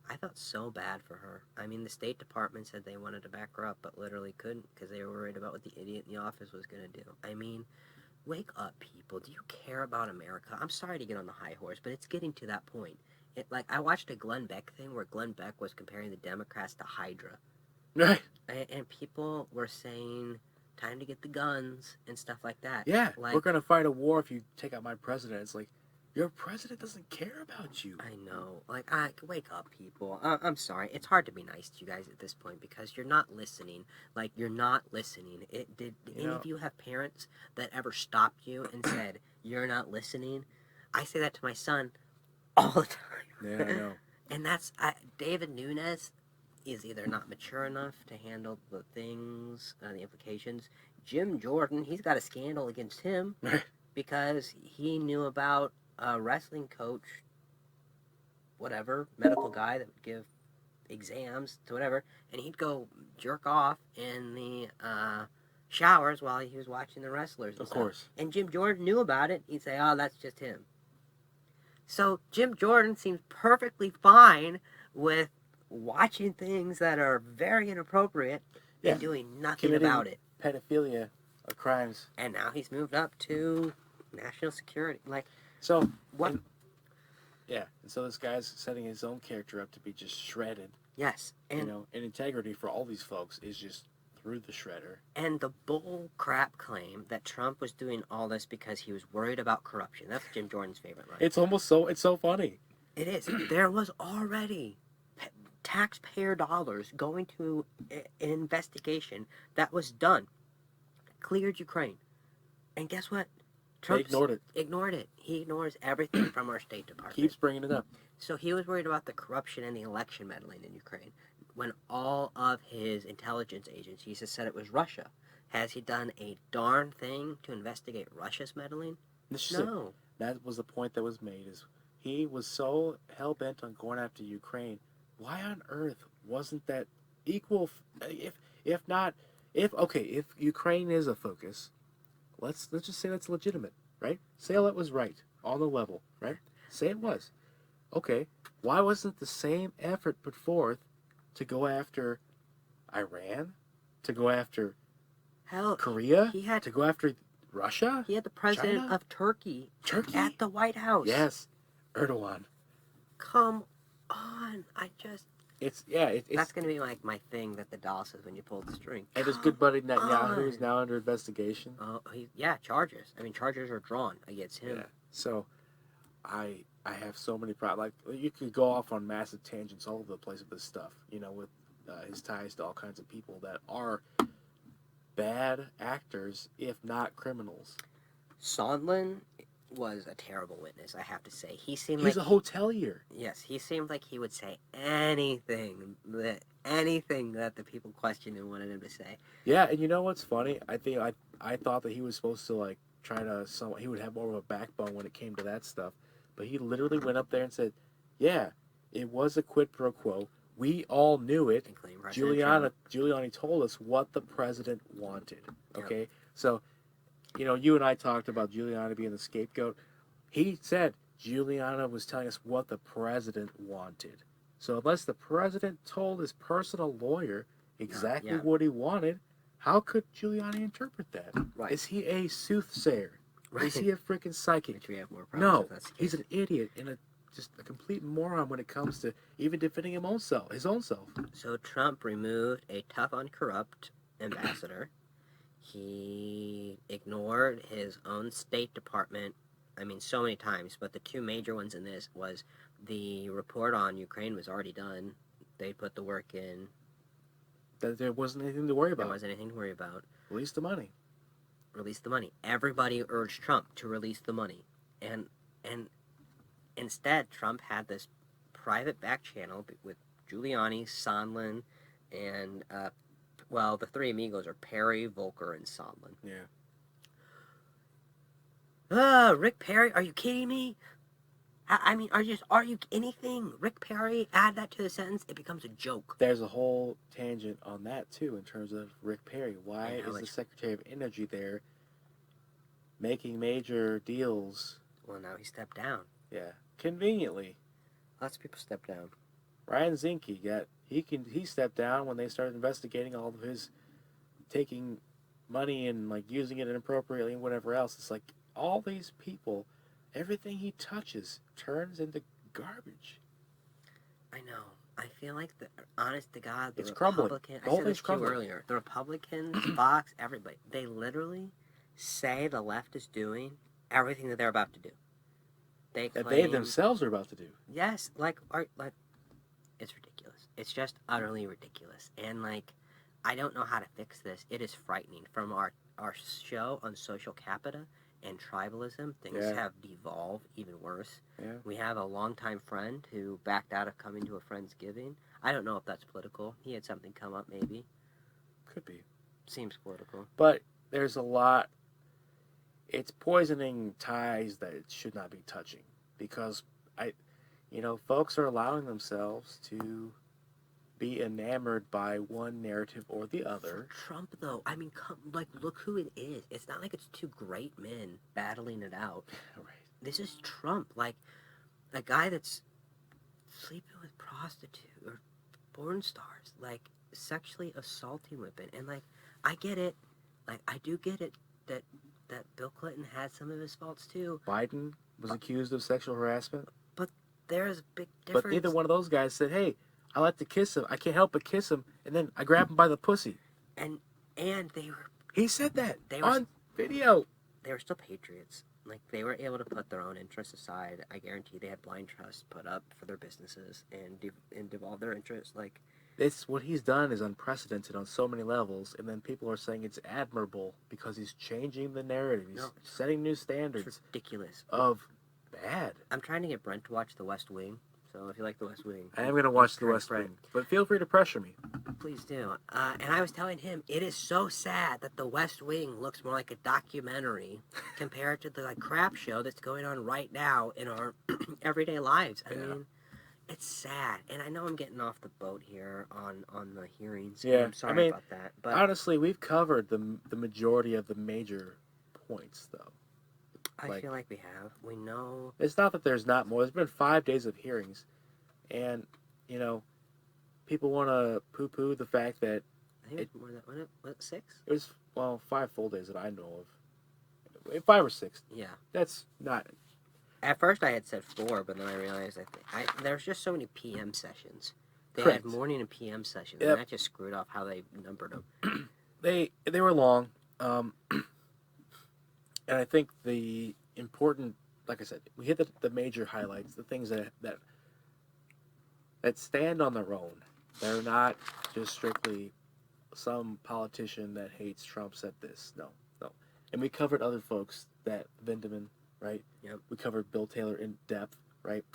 I felt so bad for her. I mean, the State Department said they wanted to back her up, but literally couldn't because they were worried about what the idiot in the office was going to do. I mean, Wake up, people. Do you care about America? I'm sorry to get on the high horse, but it's getting to that point. Like, I watched a Glenn Beck thing where Glenn Beck was comparing the Democrats to Hydra. Right. And people were saying, time to get the guns and stuff like that. Yeah, Like, we're going to fight a war if you take out my president. It's like, your president doesn't care about you. I know. Like, wake up, people. I'm sorry. It's hard to be nice to you guys at this point because you're not listening. Like, you're not listening. Did any of you have parents that ever stopped you and said, you're not listening? I say that to my son all the time. Yeah, I know. And David Nunes is either not mature enough to handle the things, the implications. Jim Jordan, he's got a scandal against him because he knew about a wrestling coach, whatever, medical guy that would give exams to whatever, and he'd go jerk off in the showers while he was watching the wrestlers. Of course. And Jim Jordan knew about it. He'd say, oh, that's just him. So Jim Jordan seems perfectly fine with watching things that are very inappropriate and doing nothing about it. Pedophilia crimes. And now he's moved up to national security. Like, so what? And so this guy's setting his own character up to be just shredded. Yes. And, and integrity for all these folks is just through the shredder. And the bull crap claim that Trump was doing all this because he was worried about corruption. That's Jim Jordan's favorite line. It's so funny. It is. There was already taxpayer dollars going to an investigation that was done. Cleared Ukraine. And guess what? Trump ignored it. He ignores everything from our State Department. Keeps bringing it up. So he was worried about the corruption and the election meddling in Ukraine when all of his intelligence agencies have said it was Russia. Has he done a darn thing to investigate Russia's meddling? No. That was the point that was made. Is he was so hell-bent on going after Ukraine. Why on earth wasn't that equal? If Ukraine is a focus, let's just say that's legitimate, right? Say that was right on the level, right? Say it was. Okay, why wasn't the same effort put forth to go after Iran, to go after Korea, to go after Russia? He had the president China? of Turkey at the White House. Yes, Erdogan. Come on, It's that's gonna be like my thing that the doll says when you pull the string. And his good buddy Netanyahu is now under investigation. Oh, charges. I mean, charges are drawn against him. Yeah. So, I have so many problems. Like, you could go off on massive tangents all over the place with this stuff. You know, with his ties to all kinds of people that are bad actors, if not criminals. Sondland was a terrible witness, I have to say. He's a hotelier. Yes, he seemed like he would say anything that the people questioned and wanted him to say. Yeah, and you know what's funny? I thought that he was supposed to like try to he would have more of a backbone when it came to that stuff, but he literally went up there and said, "Yeah, it was a quid pro quo. We all knew it. Giuliani told us what the president wanted." Okay, yep. So. You know, you and I talked about Giuliani being the scapegoat. He said Giuliani was telling us what the president wanted. So unless the president told his personal lawyer exactly what he wanted, how could Giuliani interpret that? Right. Is he a soothsayer? Right. Is he a freaking psychic? Which we have more problems with. He's an idiot and just a complete moron when it comes to even defending his own self. So Trump removed a tough on corrupt ambassador. He ignored his own State Department, I mean, so many times, but the two major ones in this was the report on Ukraine was already done. They put the work in. There wasn't anything to worry about. Release the money. Everybody urged Trump to release the money. And instead, Trump had this private back channel with Giuliani, Sondland, and the three amigos are Perry, Volker, and Sondland. Yeah. Rick Perry, are you kidding me? I mean, are you anything? Rick Perry, add that to the sentence, it becomes a joke. There's a whole tangent on that, too, in terms of Rick Perry. Why is the Secretary of Energy there making major deals? Well, now he stepped down. Yeah. Conveniently. Lots of people stepped down. Ryan Zinke he stepped down when they started investigating all of his taking money and like using it inappropriately and whatever else. It's like all these people, everything he touches turns into garbage. I know. I feel like honest to God, the It's crumbling. Republican. The I whole said this thing's to you crumbling. earlier. The Republicans, Fox, everybody. They literally say the left is doing everything that they're about to do. They That they claim themselves are about to do. yes, like it's ridiculous. It's just utterly ridiculous. And like, I don't know how to fix this. It is frightening. From our show on social capita and tribalism, things Yeah. have devolved even worse. Yeah. We have a longtime friend who backed out of coming to a Friendsgiving. I don't know if that's political. He had something come up, maybe. Could be. Seems political. But there's a lot. It's poisoning ties that it should not be touching because folks are allowing themselves to be enamored by one narrative or the other. For Trump, though, I mean, look who it is. It's not like it's two great men battling it out. Right. This is Trump, like a guy that's sleeping with prostitutes or porn stars, like sexually assaulting women. And like, I get it. Like, I do get it that Bill Clinton had some of his faults too. Biden was accused of sexual harassment. But there's a big difference. But neither one of those guys said, "Hey, I like to kiss him. I can't help but kiss him," and then I grab him by the pussy. And they were. He said that They were on video. They were still patriots. Like, they were able to put their own interests aside. I guarantee they had blind trust put up for their businesses and devolve their interests. Like, It's what he's done is unprecedented on so many levels, and then people are saying it's admirable because he's changing the narrative. He's setting new standards. it's ridiculous. Of bad. I'm trying to get Brent to watch The West Wing. So if you like The West Wing, I am going to watch The West Wing, but feel free to pressure me. please do. And I was telling him, it is so sad that The West Wing looks more like a documentary compared to the like crap show that's going on right now in our everyday lives. I mean, it's sad. And I know I'm getting off the boat here on the hearings. Yeah, I'm sorry about that. But honestly, we've covered the majority of the major points, though. I feel like we have. We know. It's not that there's not more. There's been 5 days of hearings, and people want to poo-poo the fact that I think it was more than what, 6? it was 5 full days that I know of. 5 or 6. Yeah. That's not. At first I had said 4, but then I realized there's just so many PM sessions. They Correct. had morning and PM sessions, Yep. and that just screwed off how they numbered them. They were long, and I think the important, like I said, we hit the major highlights, the things that stand on their own. They're not just strictly some politician that hates Trump said this. No. And we covered other folks that Vindeman, right? Yep. We covered Bill Taylor in depth, right?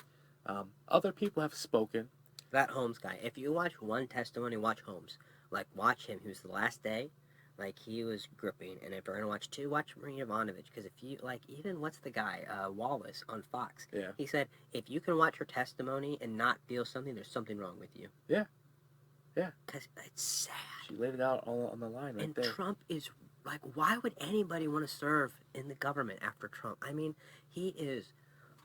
Other people have spoken. That Holmes guy. If you watch one testimony, watch Holmes. Like, watch him. He was the last day. Like, he was gripping. And if you're going to watch 2, watch Marie Ivanovich. Because if you, like, even, what's the guy? Wallace on Fox. Yeah. He said, if you can watch her testimony and not feel something, there's something wrong with you. Yeah. Because it's sad. She laid it out on the line right there. And Trump is, like, why would anybody want to serve in the government after Trump? I mean, he is...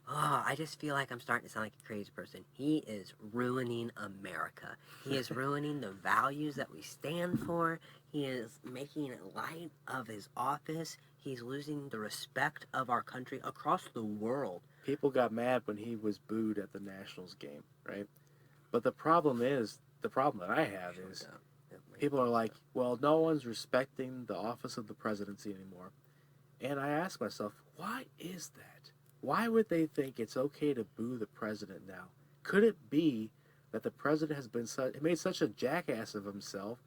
Oh, I just feel like I'm starting to sound like a crazy person. He is ruining America. He is ruining the values that we stand for. He is making light of his office. He's losing the respect of our country across the world. People got mad when he was booed at the Nationals game, right? But the problem that I have is people are like, well, no one's respecting the office of the presidency anymore. And I ask myself, why is that? Why would they think it's okay to boo the president now? Could it be that the president has been made such a jackass of himself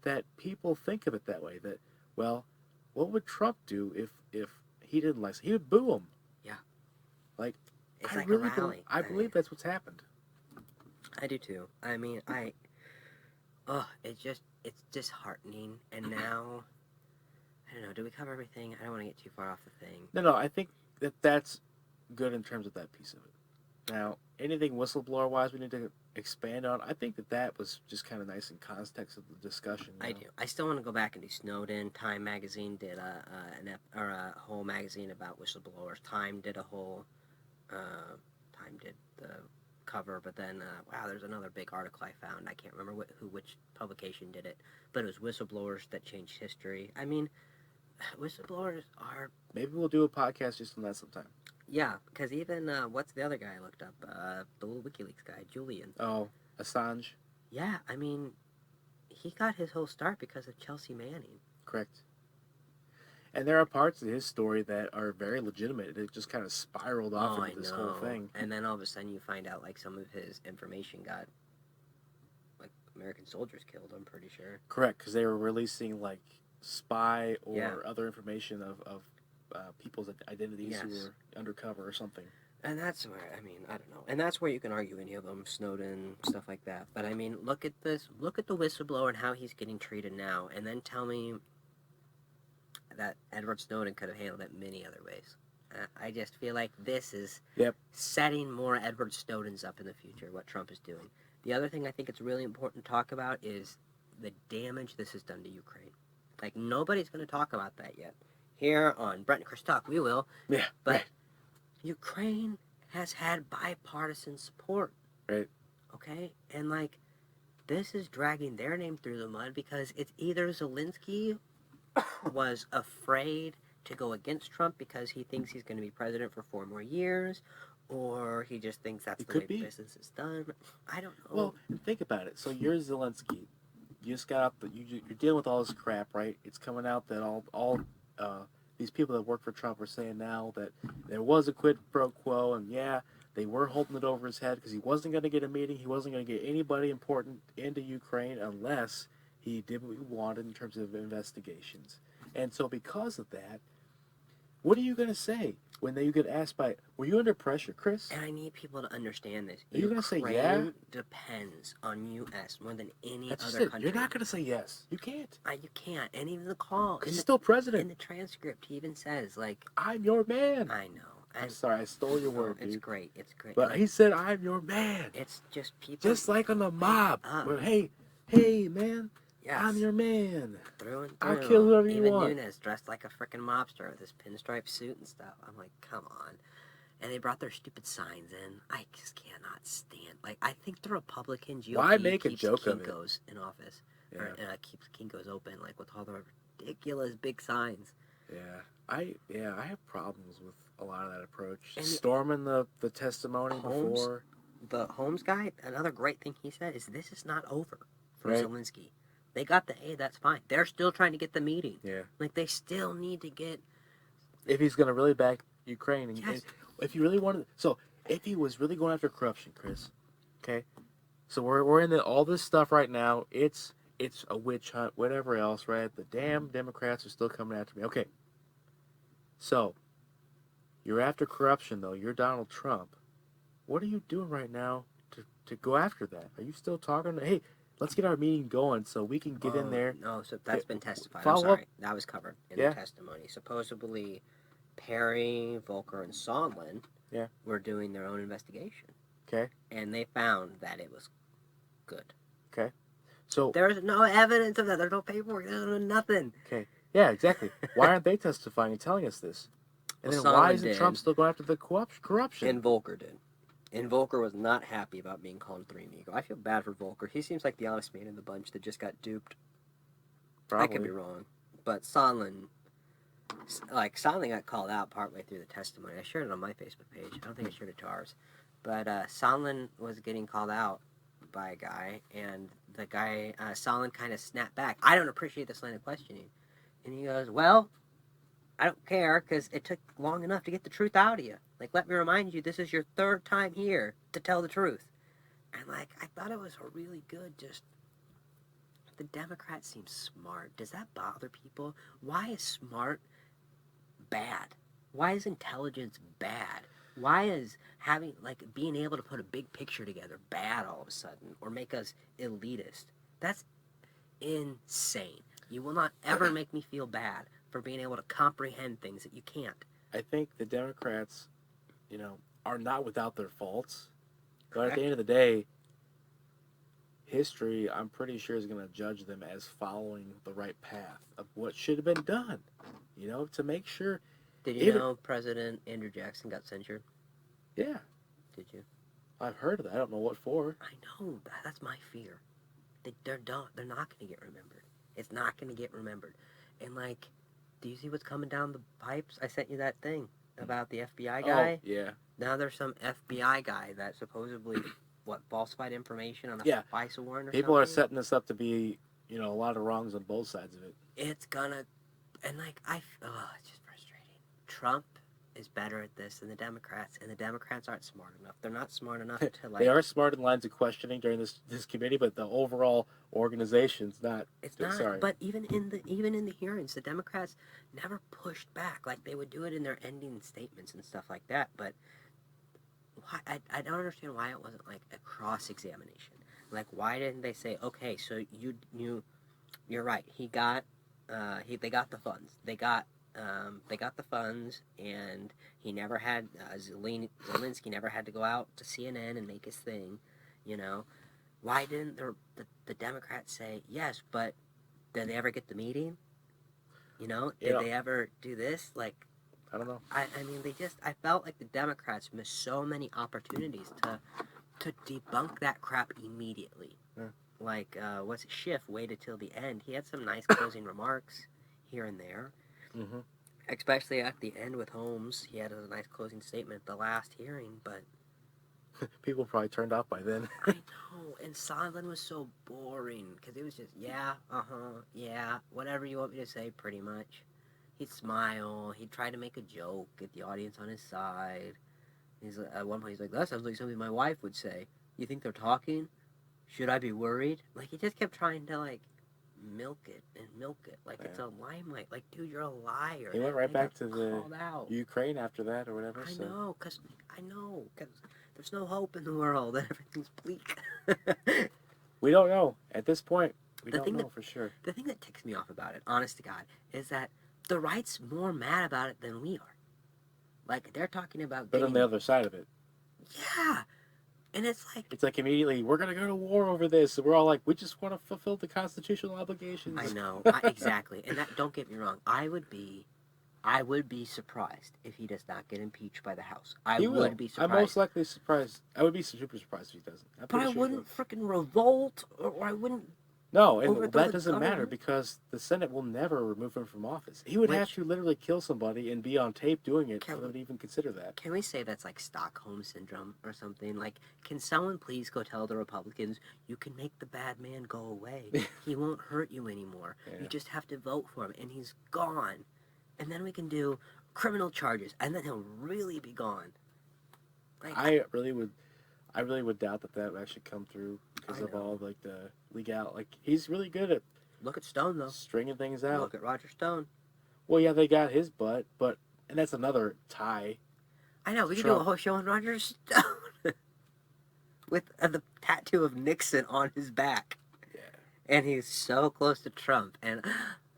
that people think of it that way? That, well, what would Trump do if he didn't like? He would boo him. Yeah. Like, it's I like really a rally. I believe that's what's happened. I do too. I mean, it's disheartening. And now, I don't know. Do we cover everything? I don't want to get too far off the thing. No. I think that's good in terms of that piece of it. Now, anything whistleblower-wise we need to expand on, I think that was just kind of nice in context of the discussion. I do. I still want to go back and do Snowden. Time magazine did a whole magazine about whistleblowers. Time did a whole. Time did the cover, but then, wow, there's another big article I found. I can't remember which publication did it, but it was Whistleblowers that changed history. I mean, whistleblowers are... Maybe we'll do a podcast just on that sometime. Yeah, because even, what's the other guy I looked up? The little WikiLeaks guy, Julian. Oh, Assange. Yeah, I mean, he got his whole start because of Chelsea Manning. Correct. And there are parts of his story that are very legitimate. It just kind of spiraled off into this whole thing. And then all of a sudden you find out, like, some of his information got, like, American soldiers killed, I'm pretty sure. Correct, because they were releasing, like, spy or other information of people's identities who were undercover or something. And that's where, I mean, I don't know. And that's where you can argue any of them, Snowden, stuff like that. But, I mean, look at this. Look at the whistleblower and how he's getting treated now. And then tell me that Edward Snowden could have handled it many other ways. I just feel like this is setting more Edward Snowdens up in the future, what Trump is doing. The other thing I think it's really important to talk about is the damage this has done to Ukraine. Like, nobody's going to talk about that yet. Here on Brent and Chris Talk, we will. Yeah, but Ukraine has had bipartisan support. Right. Okay? And, like, this is dragging their name through the mud because it's either Zelensky was afraid to go against Trump because he thinks he's going to be president for 4 more years, or he just thinks that's the way business is done. I don't know. Well, think about it. So you're Zelensky. You just got out. You're dealing with all this crap, right? It's coming out that all these people that work for Trump are saying now that there was a quid pro quo, and they were holding it over his head because he wasn't going to get a meeting. He wasn't going to get anybody important into Ukraine unless he did what he wanted in terms of investigations. And so because of that, what are you going to say when you get asked by... Were you under pressure, Chris? And I need people to understand this. Are you going to say depends on U.S. more than any That's other country. You're not going to say yes. You can't. You can't. And even the call... He's still president. In the transcript, he even says, like... I'm your man. I know. I'm sorry, I stole your word, dude. It's great. It's great. But he said, I'm your man. It's just people... Just like on the mob. Where, hey, man... Yes. I'm your man. Through and through. I'll kill whoever you want. Even Nunes dressed like a freaking mobster with his pinstripe suit and stuff. I'm like, come on. And they brought their stupid signs in. I just cannot stand. Like, I think the Republican GOP Why make keeps a joke of it? Kinko's in office. Yeah. Or keeps Kinko's open, like with all the ridiculous big signs. Yeah. I have problems with a lot of that approach. And storming the testimony before. The Holmes guy, another great thing he said is this is not over for Zelensky. They got the A, that's fine. They're still trying to get the meeting. Yeah. Like, they still need to get... If he's going to really back Ukraine. And if he really wanted... So, if he was really going after corruption, Chris, okay? So, we're in all this stuff right now. It's a witch hunt, whatever else, right? The damn Democrats are still coming after me. Okay. So, you're after corruption, though. You're Donald Trump. What are you doing right now to go after that? Are you still talking? Hey... Let's get our meeting going so we can get in there. No, so that's been testified. I'm sorry. That was covered in the testimony. Supposedly, Perry, Volker, and Sondland were doing their own investigation. Okay. And they found that it was good. Okay. So there's no evidence of that. There's no paperwork. There's nothing. Okay. Yeah, exactly. Why aren't they testifying and telling us this? And then why isn't Trump still going after the corruption? And Volker did. And Volker was not happy about being called Three Negro. I feel bad for Volker. He seems like the honest man in the bunch that just got duped. Probably. I could be wrong. But Sondland got called out partway through the testimony. I shared it on my Facebook page. I don't think I shared it to ours. But Sondland was getting called out by a guy, and the guy, Sondland kind of snapped back. I don't appreciate this line of questioning. And he goes, well, I don't care, because it took long enough to get the truth out of you. Like, let me remind you, this is your 3rd time here to tell the truth. And, like, I thought it was a really good, just... The Democrats seem smart. Does that bother people? Why is smart bad? Why is intelligence bad? Why is having, like, being able to put a big picture together bad all of a sudden? Or make us elitist? That's insane. You will not ever make me feel bad for being able to comprehend things that you can't. I think the Democrats, are not without their faults. But at the end of the day, history, I'm pretty sure, is going to judge them as following the right path of what should have been done, to make sure. Did you know President Andrew Jackson got censured? Yeah. Did you? I've heard of that. I don't know what for. I know, that's my fear. They're done. They're not going to get remembered. It's not going to get remembered. And, like, do you see what's coming down the pipes? I sent you that thing about the FBI guy. Oh, yeah. Now there's some FBI guy that supposedly, falsified information on a FISA warrant or People something? are setting this up to be, a lot of wrongs on both sides of it. It's gonna, and like, it's just frustrating. Trump is better at this than the Democrats, and the Democrats aren't smart enough. They're not smart enough to, like... They are smart in lines of questioning during this committee, but the overall organization's not. It's not. Sorry. But even in the hearings, the Democrats never pushed back. Like, they would do it in their ending statements and stuff like that. But why, I don't understand why it wasn't like a cross-examination. Like, why didn't they say, okay, so you're right. They got the funds. They got the funds, and he never had Zelensky never had to go out to CNN and make his thing, Why didn't the Democrats say, yes, but did they ever get the meeting? Did they ever do this? Like, I don't know. I mean, I felt like the Democrats missed so many opportunities to debunk that crap immediately. Yeah. Like, Schiff waited till the end. He had some nice closing remarks here and there. Mm-hmm. Especially at the end with Holmes. He had a nice closing statement at the last hearing, but... People probably turned off by then. I know, and Sondland was so boring, because it was just, yeah, yeah, whatever you want me to say, pretty much. He'd smile, he'd try to make a joke, get the audience on his side. At one point, he's like, that sounds like something my wife would say. You think they're talking? Should I be worried? Like, he just kept trying to, like, milk it, like it's a limelight. Like, dude, you're a liar. He went right back to the out. Ukraine after that or whatever. I know, because there's no hope in the world and everything's bleak. We don't know. At this point, we don't know for sure. The thing that ticks me off about it, honest to God, is that the right's more mad about it than we are. Like, they're talking about But on the other side of it. Yeah. And it's like immediately, we're going to go to war over this. And we're all like, we just want to fulfill the constitutional obligations. I know. Exactly. And don't get me wrong. I would be surprised if he does not get impeached by the House. I would be surprised. I'm most likely surprised. I would be super surprised if he doesn't. But I wouldn't freaking revolt, or I wouldn't... No, and that doesn't matter, because the Senate will never remove him from office. He would have to literally kill somebody and be on tape doing it for them to even consider that. Can we say that's like Stockholm Syndrome or something? Like, can someone please go tell the Republicans, you can make the bad man go away. He won't hurt you anymore. Yeah. You just have to vote for him, and he's gone. And then we can do criminal charges, and then he'll really be gone. Like, I really would doubt that would actually come through because of all like the legal. Like, he's really good at. Look at Stone though. Stringing things out. Look at Roger Stone. Well, yeah, they got his butt, and that's another tie. I know. We could do a whole show on Roger Stone with the tattoo of Nixon on his back. Yeah. And he's so close to Trump, and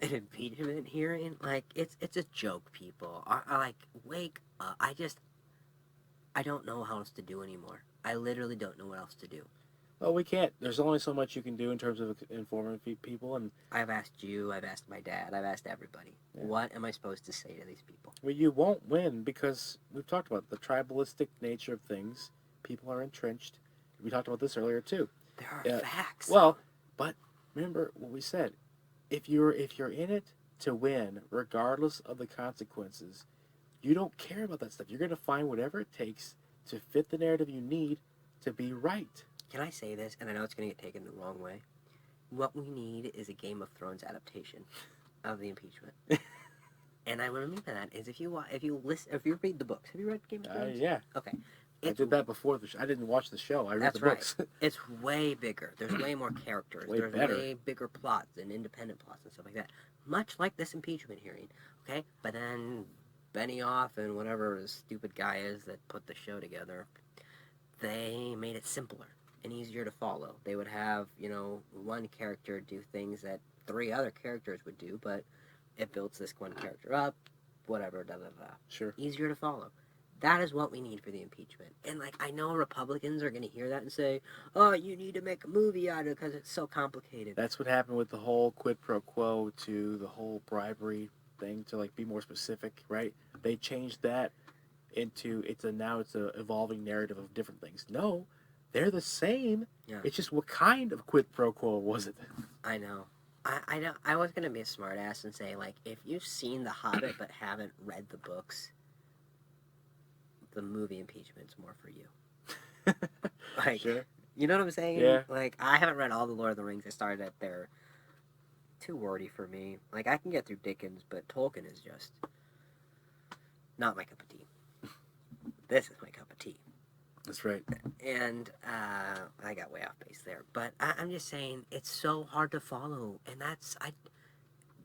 an impeachment hearing, like, it's a joke, people. I like, wake up. I don't know how else to do anymore. I literally don't know what else to do. Well, we can't. There's only so much you can do in terms of informing people. And I've asked you. I've asked my dad. I've asked everybody. Yeah. What am I supposed to say to these people? Well, you won't win because we've talked about the tribalistic nature of things. People are entrenched. We talked about this earlier, too. There are facts. Well, but remember what we said. If you're in it to win, regardless of the consequences, you don't care about that stuff. You're going to find whatever it takes to fit the narrative you need to be right. Can I say this? And I know it's going to get taken the wrong way. What we need is a Game of Thrones adaptation of the impeachment. And I remember that is if you read the books. Have you read Game of Thrones? Yeah. Okay. I did that before the show. I didn't watch the show. I read the books. Right. It's way bigger. There's way more characters. There's way bigger plots and independent plots and stuff like that. Much like this impeachment hearing. Okay? But then Benioff and whatever the stupid guy is that put the show together, they made it simpler and easier to follow. They would have, one character do things that 3 other characters would do, but it builds this one character up, whatever, da-da-da. Sure. Easier to follow. That is what we need for the impeachment. And, I know Republicans are going to hear that and say, oh, you need to make a movie out of it because it's so complicated. That's what happened with the whole quid pro quo to the whole bribery thing to, be more specific, right? They changed that into now it's a evolving narrative of different things. No, they're the same. Yeah. It's just what kind of quid pro quo was it? I know. I know. I was gonna be a smart ass and say, like, if you've seen The Hobbit but haven't read the books, the movie Impeachment's more for you. Like, Sure. you know what I'm saying? Yeah. Like, I haven't read all the Lord of the Rings. I started at there. Too wordy for me. Like, I can get through Dickens, but Tolkien is just not my cup of tea. This is my cup of tea. That's right. And I got way off base there. But I'm just saying, it's so hard to follow. And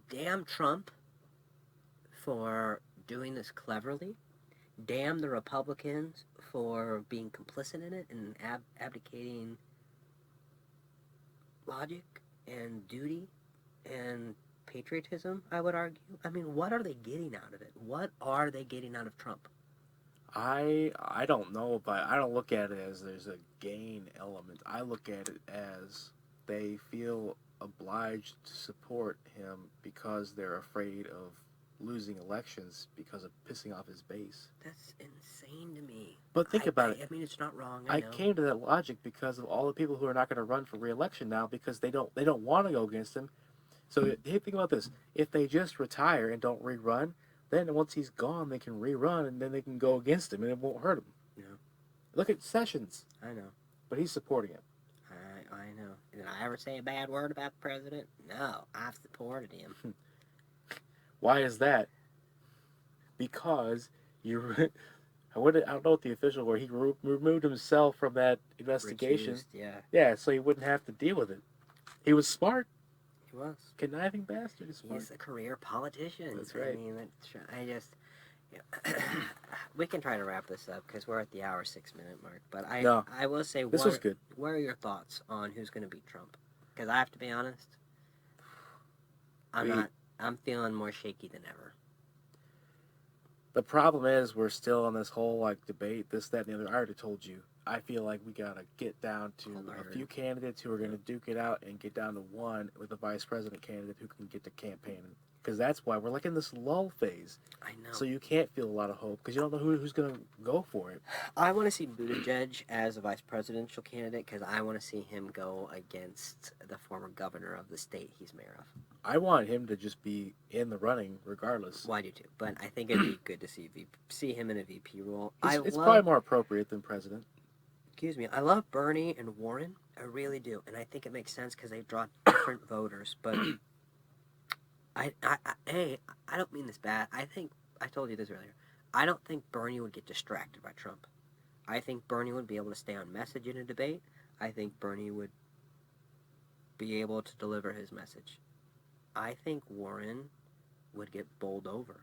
damn Trump for doing this cleverly. Damn the Republicans for being complicit in it and abdicating logic and duty and patriotism, I would argue. I mean, what are they getting out of it? What are they getting out of Trump? I don't know, but I don't look at it as there's a gain element. I look at it as they feel obliged to support him because they're afraid of losing elections because of pissing off his base. That's insane to me. But think about it. I mean, it's not wrong. I know. came to that logic because of all the people who are not going to run for re-election now because they don't want to go against him. So think about this: if they just retire and don't rerun, then once he's gone, they can rerun and then they can go against him and it won't hurt him. Yeah. Look at Sessions. I know. But he's supporting him. I know. Did I ever say a bad word about the president? No, I've supported him. Why is that? Because I don't know what the official word. He removed himself from that investigation. Recused, yeah. Yeah, so he wouldn't have to deal with it. He was smart. He was. Conniving bastard is smart. He's a career politician. That's right. I mean, I just... Yeah. We can try to wrap this up because we're at the hour 6 minute mark. But I will say, this was good. What are your thoughts on who's going to beat Trump? Because I have to be honest, I'm feeling more shaky than ever. The problem is we're still on this whole like debate, this, that, and the other. I already told you. I feel like we gotta get down to a few candidates who are gonna duke it out and get down to one with a vice president candidate who can get to campaigning. Because that's why we're like in this lull phase. I know. So you can't feel a lot of hope because you don't know who's gonna go for it. I want to see Buttigieg as a vice presidential candidate because I want to see him go against the former governor of the state he's mayor of. I want him to just be in the running regardless. Well, I do too, but I think it'd be good to see him in a VP role. It's probably more appropriate than president. Excuse me. I love Bernie and Warren. I really do, and I think it makes sense because they draw different voters. But I don't mean this bad. I told you this earlier. I don't think Bernie would get distracted by Trump. I think Bernie would be able to stay on message in a debate. I think Bernie would be able to deliver his message. I think Warren would get bowled over.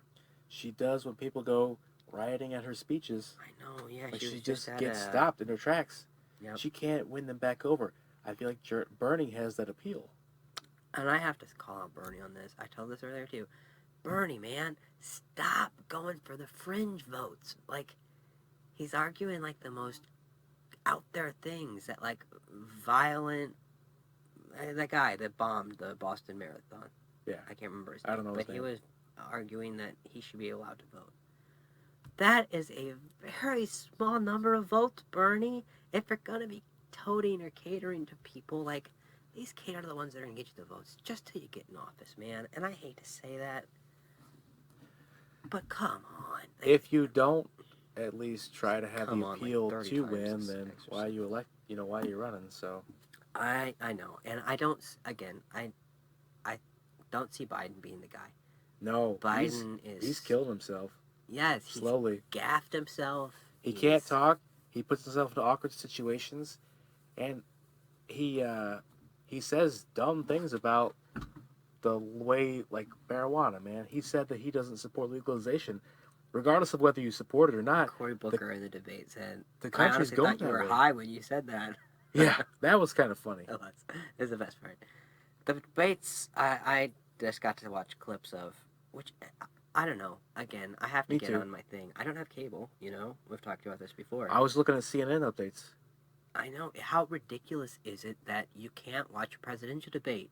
She does when people go rioting at her speeches. I know, yeah. Like she just gets stopped in her tracks. Yep. She can't win them back over. I feel like Bernie has that appeal. And I have to call out Bernie on this. I told this earlier too. Bernie, man, stop going for the fringe votes. Like, he's arguing like the most out there things that like violent. That guy that bombed the Boston Marathon. Yeah. I can't remember his name. I don't know his name. But he was arguing that he should be allowed to vote. That is a very small number of votes, Bernie. If you're going to be toting or catering to people, like, these cater to the ones that are going to get you the votes just till you get in office, man. And I hate to say that, but come on. If you don't at least try to have the appeal to win, then why you elect? Why are you running? So I know, and I don't. Again, I don't see Biden being the guy. No, he's killed himself. Yes, slowly gaffed himself. He can't talk. He puts himself into awkward situations, and he says dumb things about the way, like marijuana. Man, he said that he doesn't support legalization, regardless of whether you support it or not. Cory Booker in the debate said the country's going that way. You were high when you said that. Yeah, that was kind of funny. It was. It's the best part. The debates, I just got to watch clips of, which, I don't know. Again, I have to get on my thing. I don't have cable, We've talked about this before. I was looking at CNN updates. I know. How ridiculous is it that you can't watch a presidential debate?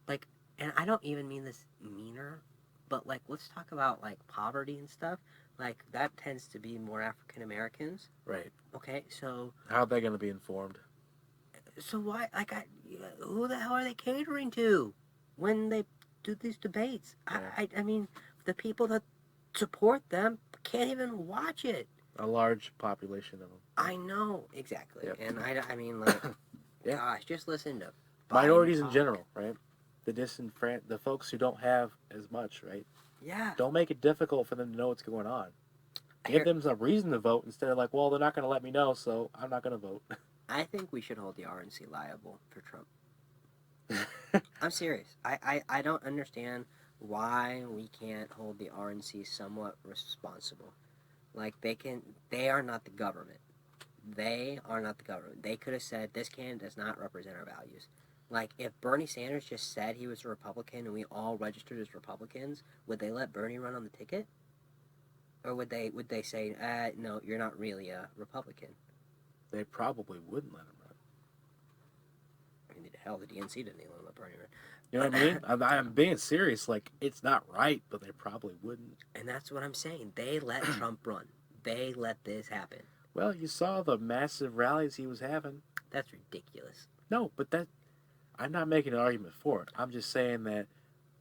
Like, and I don't even mean this meaner, but, like, let's talk about, like, poverty and stuff. Like, that tends to be more African Americans. Right. Okay, so How are they going to be informed? why, like, who the hell are they catering to when they do these debates? Yeah. I mean, the people that support them can't even watch it. A large population of them. I know, exactly. Yep. And I mean, like, Yeah. gosh, just listen to Biden Minorities in talk. general, right? The folks who don't have as much, right? Yeah. Don't make it difficult for them to know what's going on. Give them some reason to vote instead of like, well, they're not going to let me know, so I'm not going to vote. I think we should hold the RNC liable for Trump. I'm serious. I don't understand why we can't hold the RNC somewhat responsible. Like, they are not the government. They are not the government. They could have said, this candidate does not represent our values. Like, if Bernie Sanders just said he was a Republican and we all registered as Republicans, would they let Bernie run on the ticket? Or would they say, no, you're not really a Republican? They probably wouldn't let him run. I mean, the hell, the DNC didn't even let Bernie run. You know what I mean? I'm being serious. Like, it's not right, but they probably wouldn't. And that's what I'm saying. They let Trump run. They let this happen. Well, you saw the massive rallies he was having. That's ridiculous. No, but I'm not making an argument for it. I'm just saying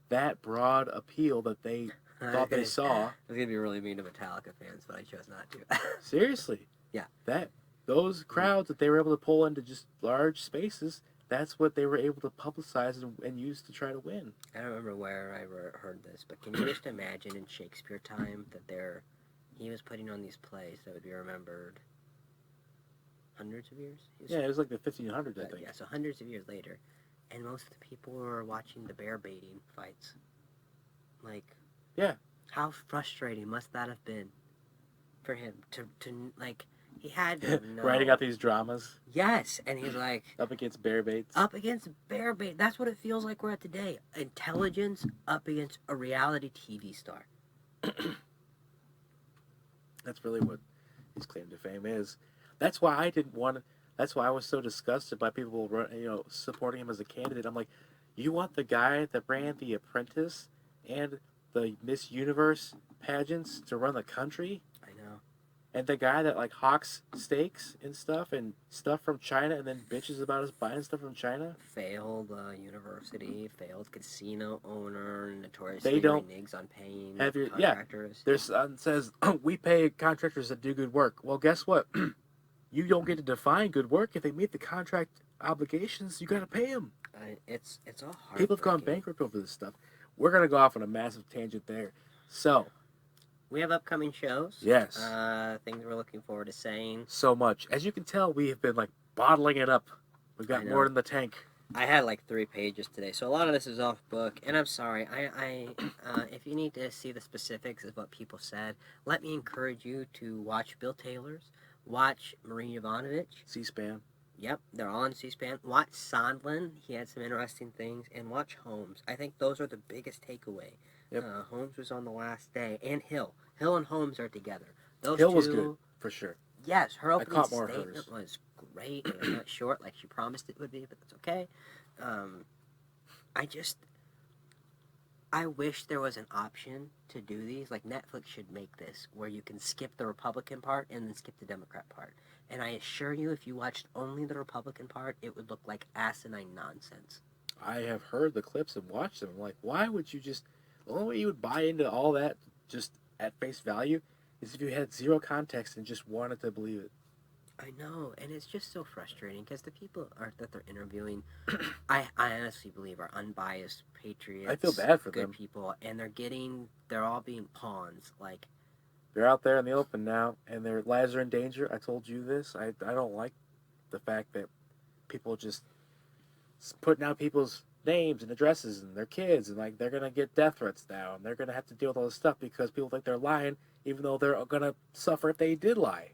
that broad appeal that they thought they saw. I was going to be really mean to Metallica fans, but I chose not to. Seriously. Yeah. Those crowds that they were able to pull into just large spaces, that's what they were able to publicize and use to try to win. I don't remember where I heard this, but can you just imagine in Shakespeare time that he was putting on these plays that would be remembered hundreds of years? Yeah, it was like the 1500s, I think. Yeah, so hundreds of years later. And most of the people were watching the bear baiting fights. Like, yeah. How frustrating must that have been for him to like, he had to know. Writing out these dramas. Yes, and he's like... up against bear baits. Up against bear bait. That's what it feels like we're at today. Intelligence up against a reality TV star. That's really what his claim to fame is. That's why I didn't want to... That's why I was so disgusted by people, supporting him as a candidate. I'm like, you want the guy that ran The Apprentice and the Miss Universe pageants to run the country? I know. And the guy that, like, hawks steaks and stuff from China and then bitches about us buying stuff from China? Failed university, failed casino owner, notoriously reneges on paying contractors. Their son says, we pay contractors that do good work. Well, guess what? You don't get to define good work. If they meet the contract obligations, you got to pay them. It's all hard. People have gone bankrupt over this stuff. We're going to go off on a massive tangent there. So, we have upcoming shows. Yes. Things we're looking forward to saying. So much. As you can tell, we have been, like, bottling it up. We've got more in the tank. I had, like, 3 pages today, so a lot of this is off book. And I'm sorry. If you need to see the specifics of what people said, let me encourage you to watch Bill Taylor's. Watch Marie Yovanovitch. C-SPAN. Yep, they're all on C-SPAN. Watch Sondland. He had some interesting things. And watch Holmes. I think those are the biggest takeaway. Yep. Holmes was on the last day. And Hill. Hill and Holmes are together. Those Hill two, was good, for sure. Yes, her opening statement was great. It was not short like she promised it would be, but that's okay. I wish there was an option to do these. Like, Netflix should make this, where you can skip the Republican part and then skip the Democrat part. And I assure you, if you watched only the Republican part, it would look like asinine nonsense. I have heard the clips and watched them. I'm like, why would you just... The only way you would buy into all that just at face value is if you had zero context and just wanted to believe it. I know, and it's just so frustrating because the people that they're interviewing, I honestly believe are unbiased patriots. I feel bad for good them. People, and they're all being pawns. Like, they're out there in the open now, and their lives are in danger. I told you this. I don't like the fact that people just putting out people's names and addresses and their kids, and like they're gonna get death threats now, and they're gonna have to deal with all this stuff because people think they're lying, even though they're gonna suffer if they did lie.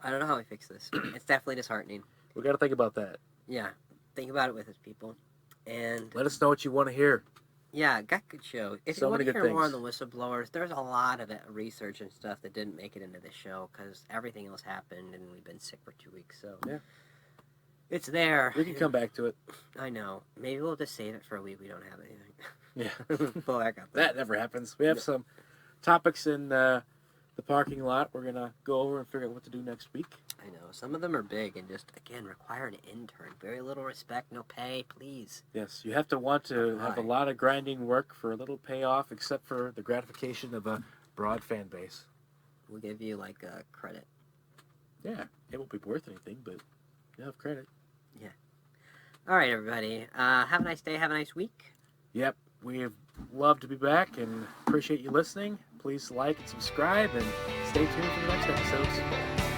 I don't know how we fix this. It's definitely disheartening. We got to think about that. Yeah, think about it with us, people, and let us know what you want to hear. Yeah, got good show. If you want to hear more on the Whistleblowers, there's a lot of research and stuff that didn't make it into the show because everything else happened and we've been sick for 2 weeks. So yeah, it's there. We can come back to it. I know. Maybe we'll just save it for a week. We don't have anything. Yeah, Boy, I got that never happens. We have some topics in the parking lot. We're going to go over and figure out what to do next week. I know. Some of them are big and just, again, require an intern. Very little respect, no pay, please. Yes, you have to want to have a lot of grinding work for a little payoff, except for the gratification of a broad fan base. We'll give you, like, credit. Yeah, it won't be worth anything, but you'll have credit. Yeah. All right, everybody. Have a nice day. Have a nice week. Yep, we'd love to be back and appreciate you listening. Please like and subscribe and stay tuned for the next episodes.